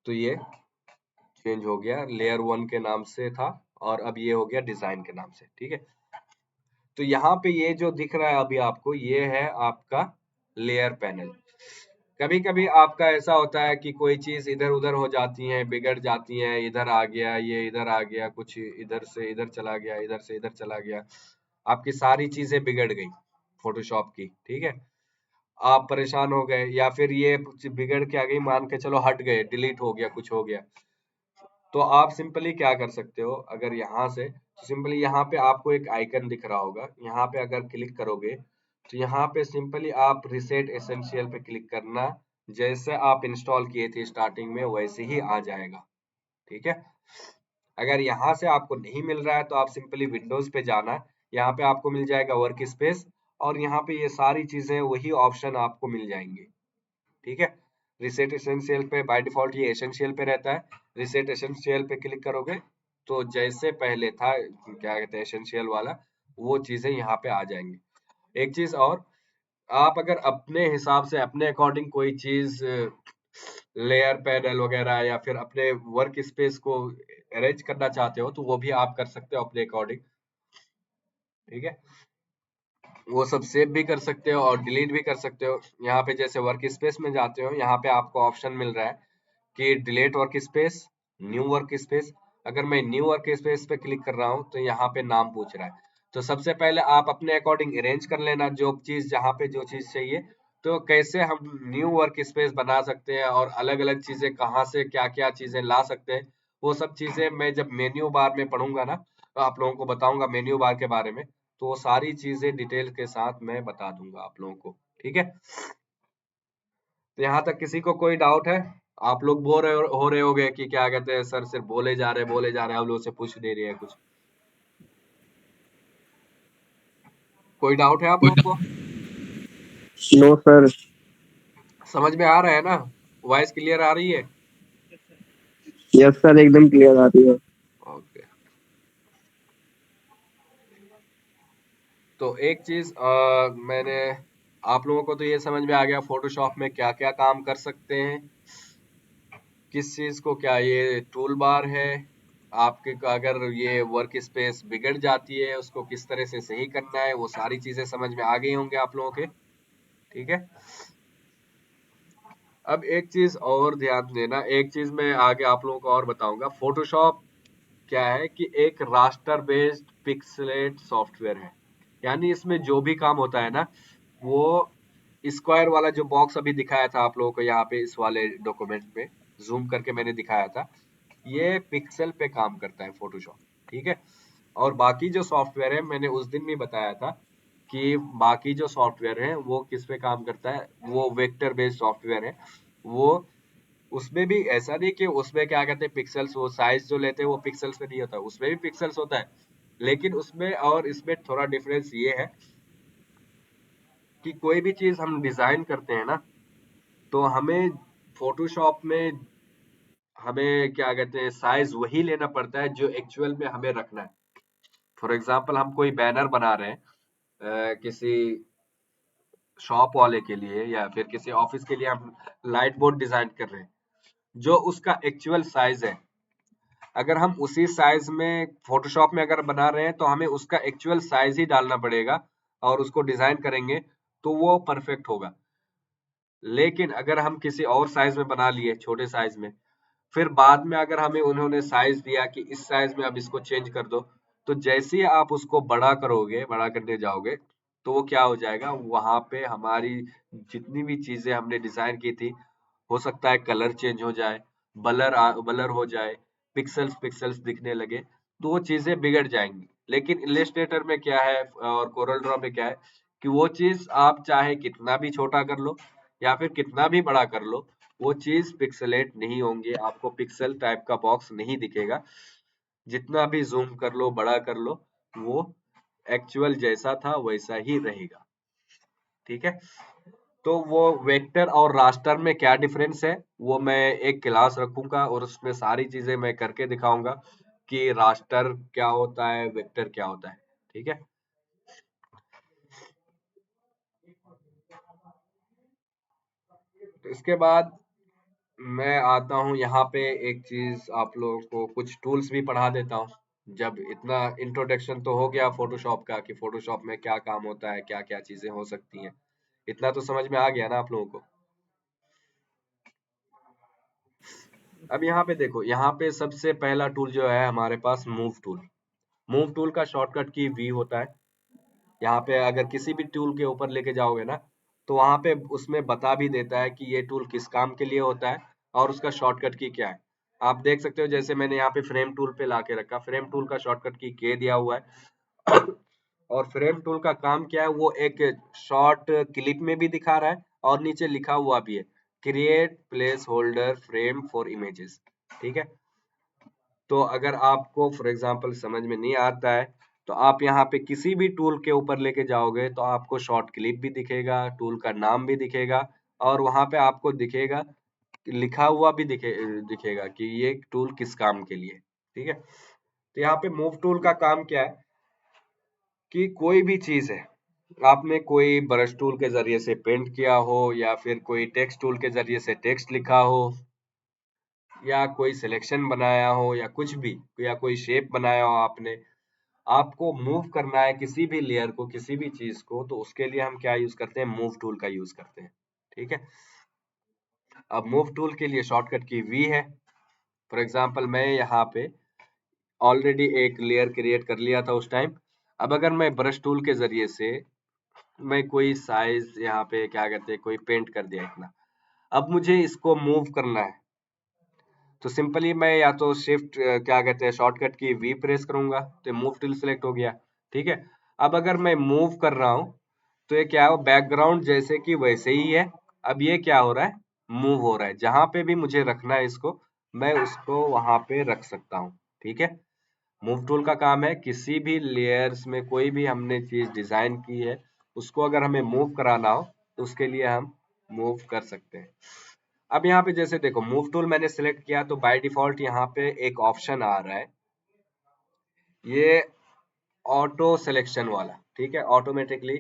तो ये चेंज हो गया, लेयर 1 के नाम से था और अब ये हो गया डिजाइन के नाम से। ठीक है, तो यहाँ पे ये जो दिख रहा है अभी आपको, ये है आपका लेयर पैनल। कभी कभी आपका ऐसा होता है कि कोई चीज इधर उधर हो जाती है, बिगड़ जाती है, इधर आ गया, ये इधर आ गया, कुछ इधर से इधर चला गया, इधर से इधर चला गया, आपकी सारी चीजें बिगड़ गई फोटोशॉप की। ठीक है, आप परेशान हो गए, या फिर ये बिगड़ के आ गई, मान के चलो हट गए, डिलीट हो गया, कुछ हो गया, तो आप सिंपली क्या कर सकते हो, अगर यहाँ से, तो सिंपली यहाँ पे आपको एक आइकन दिख रहा होगा, यहाँ पे अगर क्लिक करोगे तो यहाँ पे सिंपली आप रिसेट एसेंशियल पे क्लिक करना। जैसे आप इंस्टॉल किए थे स्टार्टिंग में वैसे ही आ जाएगा। ठीक है, अगर यहाँ से आपको नहीं मिल रहा है तो आप सिंपली विंडोज पे जाना, यहाँ पे आपको मिल जाएगा वर्क स्पेस, और यहाँ पे ये सारी चीजें वही ऑप्शन आपको मिल जाएंगे। ठीक है, रिसेट एसेंशियल पे बाय डिफॉल्ट ये एसेंशियल पे रहता है, रिसेट एसेंशियल पे क्लिक करोगे तो जैसे पहले था क्या कहते हैं एसेंशियल वाला, वो चीजें यहाँ पे आ जाएंगी। एक चीज और, आप अगर अपने हिसाब से अपने अकॉर्डिंग कोई चीज लेयर पैनल वगैरह या फिर अपने वर्क स्पेस को अरेंज करना चाहते हो तो वो भी आप कर सकते हो अपने अकॉर्डिंग। ठीक है, वो सब सेव भी कर सकते हो और डिलीट भी कर सकते हो। यहाँ पे जैसे वर्क स्पेस में जाते हो, यहाँ पे आपको ऑप्शन मिल रहा है कि delete work space, new work space. अगर मैं न्यू वर्क स्पेस पे क्लिक कर रहा हूँ तो यहाँ पे नाम पूछ रहा है। तो सबसे पहले आप अपने अकॉर्डिंग अरेंज कर लेना जो चीज, जहाँ पे जो चीज चाहिए। तो कैसे हम न्यू वर्क स्पेस बना सकते हैं और अलग अलग चीजें कहाँ से क्या क्या चीजें ला सकते हैं, वो सब चीजें मैं जब मेन्यू बार में पढ़ूंगा ना, तो आप लोगों को बताऊंगा मेन्यू बार के बारे में। तो वो सारी चीजें डिटेल के साथ मैं बता दूंगा आप लोगों को। ठीक है, तो यहाँ तक किसी को कोई डाउट है? आप लोग बोर हो रहे होगे कि क्या कहते हैं सर सिर्फ बोले जा रहे हैं, हम लोग से पूछ नहीं रहे हैं कुछ। कोई डाउट है आप लोगों को? No sir. समझ में आ रहा है ना? वॉइस क्लियर आ रही है? यस सर, एकदम क्लियर आ रही है। ओके, तो एक चीज मैंने आप लोगों को तो ये समझ में आ गया फोटोशॉप में क्या क्या काम कर सकते हैं, किस चीज को क्या ये टूल बार है, आपके अगर ये वर्क स्पेस बिगड़ जाती है उसको किस तरह से सही करना है, वो सारी चीजें समझ में आ गई होंगे आप लोगों के। ठीक है, अब एक चीज और ध्यान देना, एक चीज मैं आगे आप लोगों को और बताऊंगा। फोटोशॉप क्या है कि एक रास्टर बेस्ड पिक्सेलेट सॉफ्टवेयर है, यानी इसमें जो भी काम होता है ना, वो स्क्वायर वाला जो बॉक्स अभी दिखाया था आप लोगों को यहाँ पे इस वाले डॉक्यूमेंट में, जूम करके मैंने दिखाया था, ये पिक्सल पे काम करता है फोटोशॉप। ठीक है, और बाकी जो सॉफ्टवेयर है मैंने उस दिन भी बताया था कि बाकी जो सॉफ्टवेयर है वो किस पे काम करता है, वो वेक्टर बेस्ड सॉफ्टवेयर है। वो उसमें भी ऐसा नहीं कि उसमें क्या कहते हैं पिक्सल्स, वो साइज जो लेते हैं वो पिक्सल्स में नहीं होता, उसमें भी पिक्सल्स होता है, लेकिन उसमें और इसमें थोड़ा डिफरेंस ये है कि कोई भी चीज हम डिजाइन करते हैं ना, तो हमें फोटोशॉप में हमें क्या कहते हैं साइज वही लेना पड़ता है जो एक्चुअल में हमें रखना है। फॉर एग्जाम्पल हम कोई बैनर बना रहे हैं किसी शॉप वाले के लिए या फिर किसी ऑफिस के लिए, हम लाइट बोर्ड डिजाइन कर रहे हैं, जो उसका एक्चुअल साइज है, अगर हम उसी साइज में फोटोशॉप में अगर बना रहे हैं तो हमें उसका एक्चुअल साइज ही डालना पड़ेगा और उसको डिजाइन करेंगे तो वो परफेक्ट होगा। लेकिन अगर हम किसी और साइज में बना लिए, छोटे साइज में, फिर बाद में अगर हमें उन्होंने साइज दिया कि इस साइज में अब इसको चेंज कर दो, तो जैसे ही आप उसको बड़ा करोगे, बड़ा करने जाओगे, तो वो क्या हो जाएगा, वहां पे हमारी जितनी भी चीजें हमने डिजाइन की थी, हो सकता है कलर चेंज हो जाए, बलर हो जाए, पिक्सल्स पिक्सल्स दिखने लगे, तो वो चीजें बिगड़ जाएंगी। लेकिन इलस्ट्रेटर में क्या है और कोरल ड्रॉ में क्या है कि वो चीज आप चाहे कितना भी छोटा कर लो या फिर कितना भी बड़ा कर लो, वो चीज पिक्सेलेट नहीं होंगे, आपको पिक्सल टाइप का बॉक्स नहीं दिखेगा। जितना भी जूम कर लो, बड़ा कर लो, वो एक्चुअल जैसा था वैसा ही रहेगा। ठीक है, तो वो वेक्टर और रास्टर में क्या डिफरेंस है, वो मैं एक क्लास रखूंगा और उसमें सारी चीजें मैं करके दिखाऊंगा कि रास्टर क्या होता है, वेक्टर क्या होता है। ठीक है, तो इसके बाद मैं आता हूँ यहाँ पे, एक चीज आप लोगों को कुछ टूल्स भी पढ़ा देता हूँ। जब इतना इंट्रोडक्शन तो हो गया फोटोशॉप का कि फोटोशॉप में क्या काम होता है, क्या क्या चीजें हो सकती हैं, इतना तो समझ में आ गया ना आप लोगों को। अब यहाँ पे देखो, यहाँ पे सबसे पहला टूल जो है हमारे पास मूव टूल। मूव टूल का शॉर्टकट की वी होता है। यहाँ पे अगर किसी भी टूल के ऊपर लेके जाओगे ना, तो वहां पे उसमें बता भी देता है कि ये टूल किस काम के लिए होता है और उसका शॉर्टकट की क्या है। आप देख सकते हो, जैसे मैंने यहाँ पे फ्रेम टूल पे लाके रखा, फ्रेम टूल का शॉर्टकट की के दिया हुआ है। और फ्रेम टूल का काम क्या है, वो एक शॉर्ट क्लिप में भी दिखा रहा है और नीचे लिखा हुआ भी है, create place holder frame for images. ठीक है, तो अगर आपको फॉर एग्जांपल समझ में नहीं आता है, तो आप यहाँ पे किसी भी टूल के ऊपर लेके जाओगे तो आपको शॉर्ट क्लिप भी दिखेगा, टूल का नाम भी दिखेगा, और वहां पे आपको दिखेगा, लिखा हुआ भी दिखेगा कि ये टूल किस काम के लिए। ठीक है, तो यहाँ पे मूव टूल का काम क्या है कि कोई भी चीज है, आपने कोई ब्रश टूल के जरिए से पेंट किया हो या फिर कोई टेक्स्ट टूल के जरिए से टेक्स्ट लिखा हो या कोई सिलेक्शन बनाया हो या कुछ भी, या कोई शेप बनाया हो आपने, आपको मूव करना है किसी भी लेयर को, किसी भी चीज को, तो उसके लिए हम क्या यूज करते हैं, मूव टूल का यूज करते हैं। ठीक है, अब मूव टूल के लिए शॉर्टकट की वी है। फॉर एग्जांपल मैं यहाँ पे ऑलरेडी एक लेयर क्रिएट कर लिया था उस टाइम। अब अगर मैं ब्रश टूल के जरिए से मैं कोई साइज यहाँ पे क्या कहते हैं, कोई पेंट कर दिया इतना, अब मुझे इसको मूव करना है, तो सिंपली मैं या तो शिफ्ट क्या कहते हैं शॉर्टकट की वी प्रेस करूंगा, तो मूव टूल सेलेक्ट हो गया। ठीक है, अब अगर मैं मूव कर रहा हूं, तो ये क्या हो, बैकग्राउंड जैसे कि वैसे ही है। अब ये क्या हो रहा है, मूव हो रहा है, जहां पे भी मुझे रखना है इसको, मैं उसको वहां पे रख सकता हूँ। ठीक है, मूव टूल का काम है किसी भी लेयर्स में कोई भी हमने चीज डिजाइन की है, उसको अगर हमें मूव कराना हो तो उसके लिए हम मूव कर सकते हैं। अब यहाँ पे जैसे देखो, मूव टूल मैंने सिलेक्ट किया तो बाय डिफॉल्ट यहाँ पे एक ऑप्शन आ रहा है, ये ऑटो सिलेक्शन वाला। ठीक है, ऑटोमेटिकली,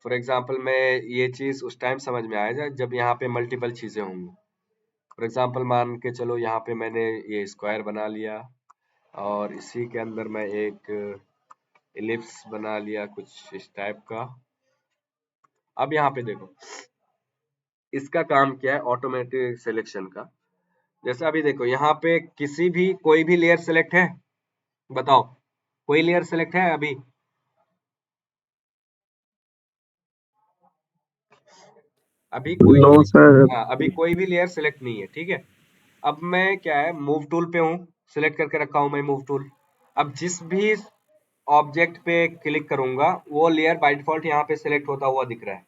फॉर एग्जांपल मैं ये चीज उस टाइम समझ में आएगा जब यहाँ पे मल्टीपल चीजें होंगी। फॉर एग्जांपल मान के चलो, यहाँ पे मैंने ये स्क्वायर बना लिया और इसी के अंदर मैं एक इलिप्स बना लिया कुछ इस टाइप का। अब यहाँ पे देखो, इसका काम क्या है ऑटोमेटिक सिलेक्शन का। जैसे अभी देखो, यहाँ पे किसी भी कोई भी लेयर सिलेक्ट है, बताओ, कोई लेयर सिलेक्ट है अभी? अभी कोई नो भी, सर। हाँ अभी कोई भी लेयर सिलेक्ट नहीं है। ठीक है, अब मैं क्या है, मूव टूल पे हूँ, सिलेक्ट करके रखा हूँ मैं मूव टूल। अब जिस भी ऑब्जेक्ट पे क्लिक करूंगा, वो लेयर बाय डिफॉल्ट यहाँ पे सिलेक्ट होता हुआ दिख रहा है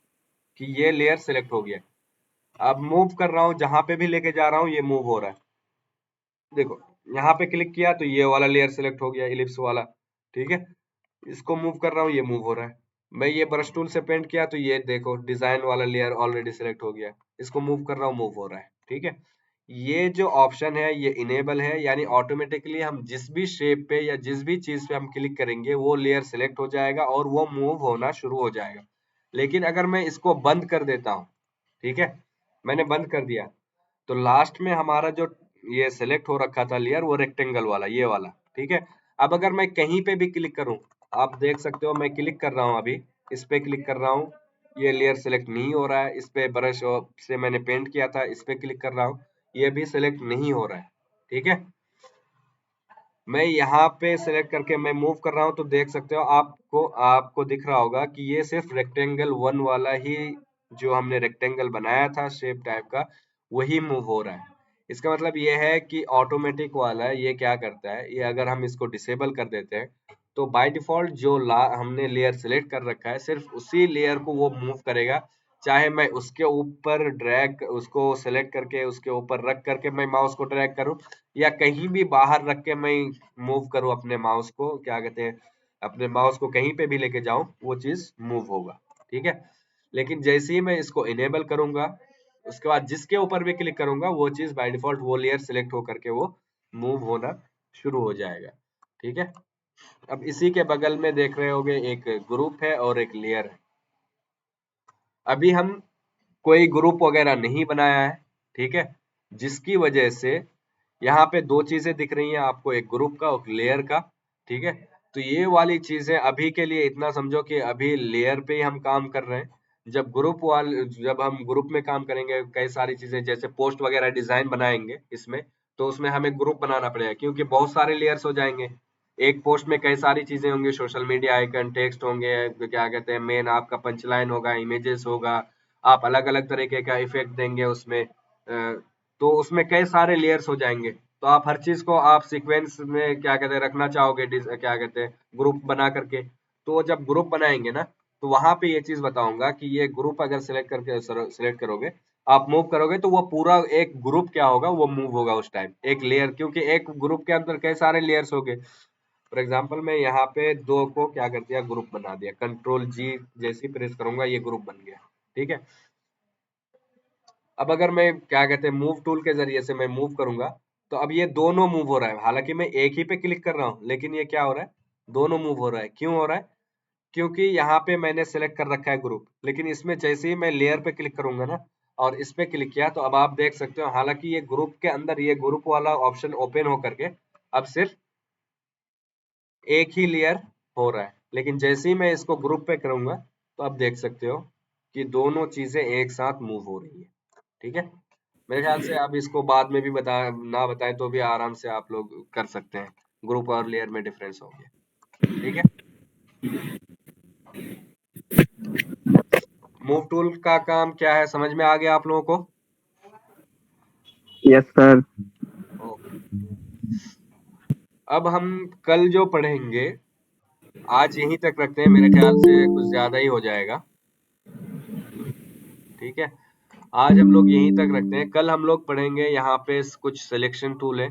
कि ये लेयर सिलेक्ट हो गया। अब मूव कर रहा हूँ, जहां पे भी लेके जा रहा हूँ ये मूव हो रहा है। देखो, यहाँ पे क्लिक किया तो ये वाला लेयर सिलेक्ट हो गया, इलिप्स वाला। ठीक है, इसको मूव कर रहा हूँ, ये मूव हो रहा है। मैं ये ब्रश टूल से पेंट किया तो ये देखो डिजाइन वाला लेयर ऑलरेडी सिलेक्ट हो गया, इसको मूव कर रहा हूँ, मूव हो रहा है। ठीक है, ये जो ऑप्शन है ये इनेबल है, यानी ऑटोमेटिकली हम जिस भी शेप पे या जिस भी चीज पे हम क्लिक करेंगे वो लेयर सिलेक्ट हो जाएगा और वो मूव होना शुरू हो जाएगा। लेकिन अगर मैं इसको बंद कर देता हूँ, ठीक है, मैंने बंद कर दिया, तो लास्ट में हमारा जो ये सिलेक्ट हो रखा था लेयर, वो रेक्टेंगल वाला, ये वाला। ठीक है, अब अगर मैं कहीं पे भी क्लिक करूं, आप देख सकते हो मैं क्लिक कर रहा हूं, अभी इस पे क्लिक कर रहा हूं, ये लेयर सिलेक्ट नहीं हो रहा है। इस पे ब्रश से मैंने पेंट किया था, इस पे क्लिक कर रहा हूं, ये भी सिलेक्ट नहीं हो रहा है। ठीक है, मैं यहाँ पे सिलेक्ट करके मैं मूव कर रहा हूँ, तो देख सकते हो, आपको आपको दिख रहा होगा कि ये सिर्फ रेक्टेंगल वन वाला ही, जो हमने रेक्टेंगल बनाया था शेप टाइप का, वही मूव हो रहा है। इसका मतलब ये है कि ऑटोमेटिक वाला ये क्या करता है, ये अगर हम इसको डिसेबल कर देते हैं तो बाय डिफॉल्ट जो हमने लेयर सिलेक्ट कर रखा है सिर्फ उसी लेयर को वो मूव करेगा, चाहे मैं उसके ऊपर ड्रैग उसको सिलेक्ट करके उसके ऊपर रख करके मैं माउस को ड्रैग करूं, या कहीं भी बाहर रख के मैं मूव करूं अपने माउस को, क्या कहते हैं, अपने माउस को कहीं पे भी लेके जाऊं, वो चीज मूव होगा। ठीक है, लेकिन जैसे ही मैं इसको इनेबल करूंगा, उसके बाद जिसके ऊपर भी क्लिक करूंगा वो चीज बाय डिफॉल्ट वो लेयर सिलेक्ट होकर के वो मूव होना शुरू हो जाएगा। ठीक है, अब इसी के बगल में देख रहे होगे एक ग्रुप है और एक लेयर है। अभी हम कोई ग्रुप वगैरह नहीं बनाया है, ठीक है, जिसकी वजह से यहाँ पे दो चीजें दिख रही हैं आपको, एक ग्रुप का और लेयर का। ठीक है, तो ये वाली चीजें अभी के लिए इतना समझो कि अभी लेयर पे ही हम काम कर रहे हैं। जब हम ग्रुप में काम करेंगे, कई सारी चीजें जैसे पोस्ट वगैरह डिजाइन बनाएंगे इसमें, तो उसमें हमें ग्रुप बनाना पड़ेगा, क्योंकि बहुत सारे लेयर्स हो जाएंगे। एक पोस्ट में कई सारी चीजें होंगी, सोशल मीडिया आइकन, टेक्स्ट होंगे, क्या कहते हैं, मेन आपका पंचलाइन होगा, इमेजेस होगा, आप अलग अलग तरीके का इफेक्ट देंगे उसमें, तो उसमें कई सारे लेयर्स हो जाएंगे। तो आप हर चीज को आप सीक्वेंस में क्या कहते हैं रखना चाहोगे, क्या कहते हैं, ग्रुप बना करके। तो जब ग्रुप बनाएंगे ना, तो वहां पे ये चीज बताऊंगा कि ये ग्रुप अगर सिलेक्ट करोगे, आप मूव करोगे, तो वो पूरा एक ग्रुप क्या होगा, वो मूव होगा उस टाइम, एक लेयर, क्योंकि एक ग्रुप के अंदर कई सारे लेयर्स हो गए। फॉर एग्जाम्पल मैं यहाँ पे दो को क्या कर दिया, ग्रुप बना दिया, कंट्रोल जी जैसे ही प्रेस करूंगा ये ग्रुप बन गया। ठीक है, अब अगर मैं क्या कहते हैं मूव टूल के जरिए से मैं मूव करूंगा, तो अब ये दोनों मूव हो रहा है, हालांकि मैं एक ही पे क्लिक कर रहा हूँ, लेकिन ये क्या हो रहा है, दोनों मूव हो रहा है। क्यों हो रहा है? क्योंकि यहाँ पे मैंने सेलेक्ट कर रखा है ग्रुप, लेकिन इसमें जैसे ही मैं लेयर पे क्लिक करूंगा ना, और इस पे क्लिक किया, तो अब आप देख सकते हो, हालांकि ये ग्रुप के अंदर ये ग्रुप वाला ऑप्शन ओपन हो करके अब सिर्फ एक ही लेयर हो रहा है, लेकिन जैसे ही मैं इसको ग्रुप पे करूंगा, तो आप देख सकते हो कि दोनों चीजें एक साथ मूव हो रही है। ठीक है, मेरे ख्याल से आप इसको बाद में भी ना बताएं तो भी आराम से आप लोग कर सकते हैं, ग्रुप और लेयर में डिफरेंस हो गया। ठीक है, मूव टूल का काम क्या है, समझ में आ गया आप लोगों को? Yes sir. ओके, अब हम कल जो पढ़ेंगे, आज यहीं तक रखते हैं, मेरे ख्याल से कुछ ज्यादा ही हो जाएगा। ठीक है, आज हम लोग यहीं तक रखते हैं, कल हम लोग पढ़ेंगे यहाँ पे कुछ सिलेक्शन टूल है,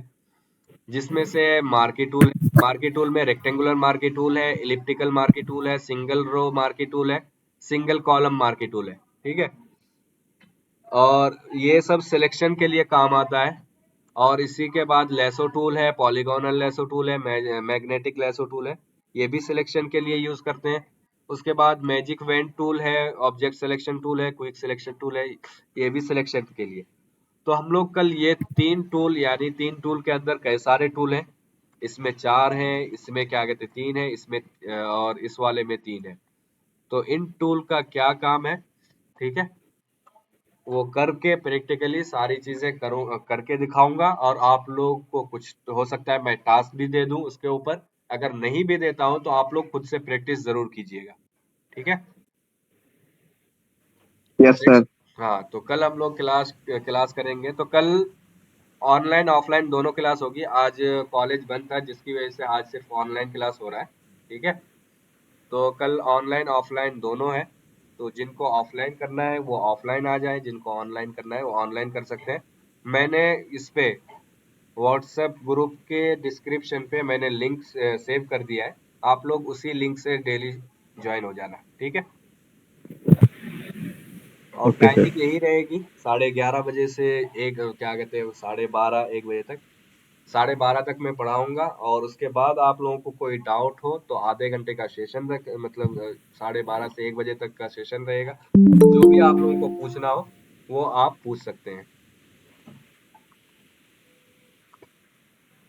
जिसमें से मार्की टूल है। मार्की टूल में रेक्टेंगुलर मार्की टूल है, इलिप्टिकल मार्की टूल है, सिंगल रो मार्की टूल है, सिंगल कॉलम मार्की टूल है। ठीक है, और ये सब सिलेक्शन के लिए काम आता है। और इसी के बाद लेसो टूल है, पॉलीगोनल लेसो टूल है, मैग्नेटिक लेसो टूल है, ये भी सिलेक्शन के लिए यूज करते हैं। उसके बाद मैजिक वेंट टूल है, ऑब्जेक्ट सिलेक्शन टूल है, क्विक सिलेक्शन टूल है, ये भी सिलेक्शन के लिए। तो हम लोग कल ये तीन टूल, यानी तीन टूल के अंदर कई सारे टूल हैं, इसमें चार हैं, इसमें क्या कहते हैं तीन है, इसमें और इस वाले में तीन है। तो इन टूल का क्या काम है, ठीक है, वो करके प्रैक्टिकली सारी चीजें करूँ करके दिखाऊंगा, और आप लोग को कुछ तो हो सकता है मैं टास्क भी दे दूं उसके ऊपर, अगर नहीं भी देता हूं तो आप लोग खुद से प्रैक्टिस जरूर कीजिएगा। ठीक है, यस सर। नेक्स्ट, हाँ, तो कल हम लोग क्लास क्लास करेंगे, तो कल ऑनलाइन ऑफलाइन दोनों क्लास होगी। आज कॉलेज बंद था, जिसकी वजह से आज सिर्फ ऑनलाइन क्लास हो रहा है। ठीक है, तो कल ऑनलाइन ऑफलाइन दोनों है, तो जिनको ऑफलाइन करना है वो ऑफलाइन आ जाए, जिनको ऑनलाइन करना है वो ऑनलाइन कर सकते हैं। मैंने इस पे व्हाट्सएप ग्रुप के डिस्क्रिप्शन पे मैंने लिंक सेव कर दिया है, आप लोग उसी लिंक से डेली ज्वाइन हो जाना। ठीक है, और ओके सर। टाइमिंग यही रहेगी, 11:30 बजे से एक क्या कहते हैं 12:30 1 बजे तक, 12:30 तक मैं पढ़ाऊंगा, और उसके बाद आप लोगों को कोई डाउट हो तो आधे घंटे का सेशन रख, मतलब 12:30 से 1 बजे तक का सेशन रहेगा, जो भी आप लोगों को पूछना हो वो आप पूछ सकते हैं।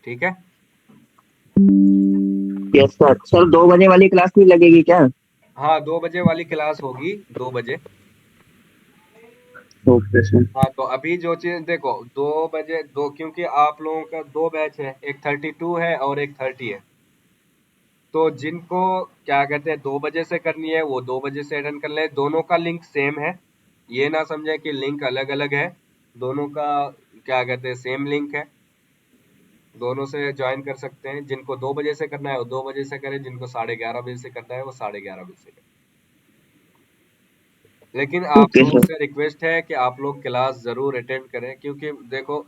ठीक है, यस सर। सर 2 बजे वाली क्लास नहीं लगेगी क्या? हाँ, 2 बजे वाली क्लास होगी, 2 बजे। Okay sir. हाँ, तो अभी जो चीज देखो, 2 बजे दो, क्योंकि आप लोगों का दो बैच है, एक 32 है और एक 30 है। तो जिनको क्या कहते हैं 2 बजे से करनी है वो 2 बजे से अटेंड कर ले, दोनों का लिंक सेम है, ये ना समझे कि लिंक अलग अलग है, दोनों का क्या कहते हैं सेम लिंक है। दोनों से ज्वाइन कर सकते हैं। जिनको 2 बजे से करना है वो 2 बजे से करें, जिनको 11:30 बजे से करना है वो 11:30 बजे से करें। लेकिन आप ओके लोगों सर। से रिक्वेस्ट है कि आप लोग क्लास जरूर अटेंड करें, क्योंकि देखो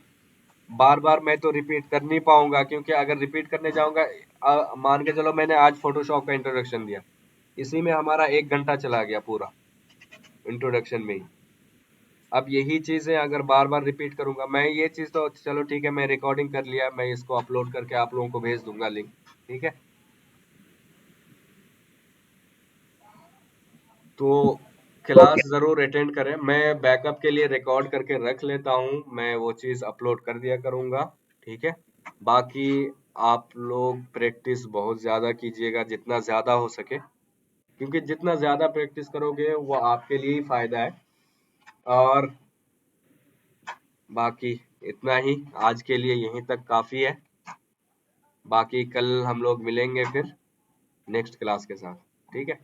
बार बार मैं तो रिपीट कर नहीं पाऊंगा, क्योंकि अगर रिपीट करने जाऊंगा, मान के चलो मैंने आज फोटोशॉप का इंट्रोडक्शन दिया, इसी में हमारा 1 घंटा चला गया पूरा इंट्रोडक्शन में ही। अब यही चीजें अगर बार बार रिपीट करूंगा मैं, ये चीज तो चलो ठीक है, मैं रिकॉर्डिंग कर लिया, मैं इसको अपलोड करके आप लोगों को भेज दूंगा लिंक, ठीक है। तो क्लास ओके। जरूर अटेंड करें। मैं बैकअप के लिए रिकॉर्ड करके रख लेता हूँ, मैं वो चीज अपलोड कर दिया करूंगा, ठीक है। बाकी आप लोग प्रैक्टिस बहुत ज्यादा कीजिएगा, जितना ज्यादा हो सके, क्योंकि जितना ज्यादा प्रैक्टिस करोगे वो आपके लिए ही फायदा है। और बाकी इतना ही आज के लिए, यहीं तक काफी है। बाकी कल हम लोग मिलेंगे फिर नेक्स्ट क्लास के साथ, ठीक है।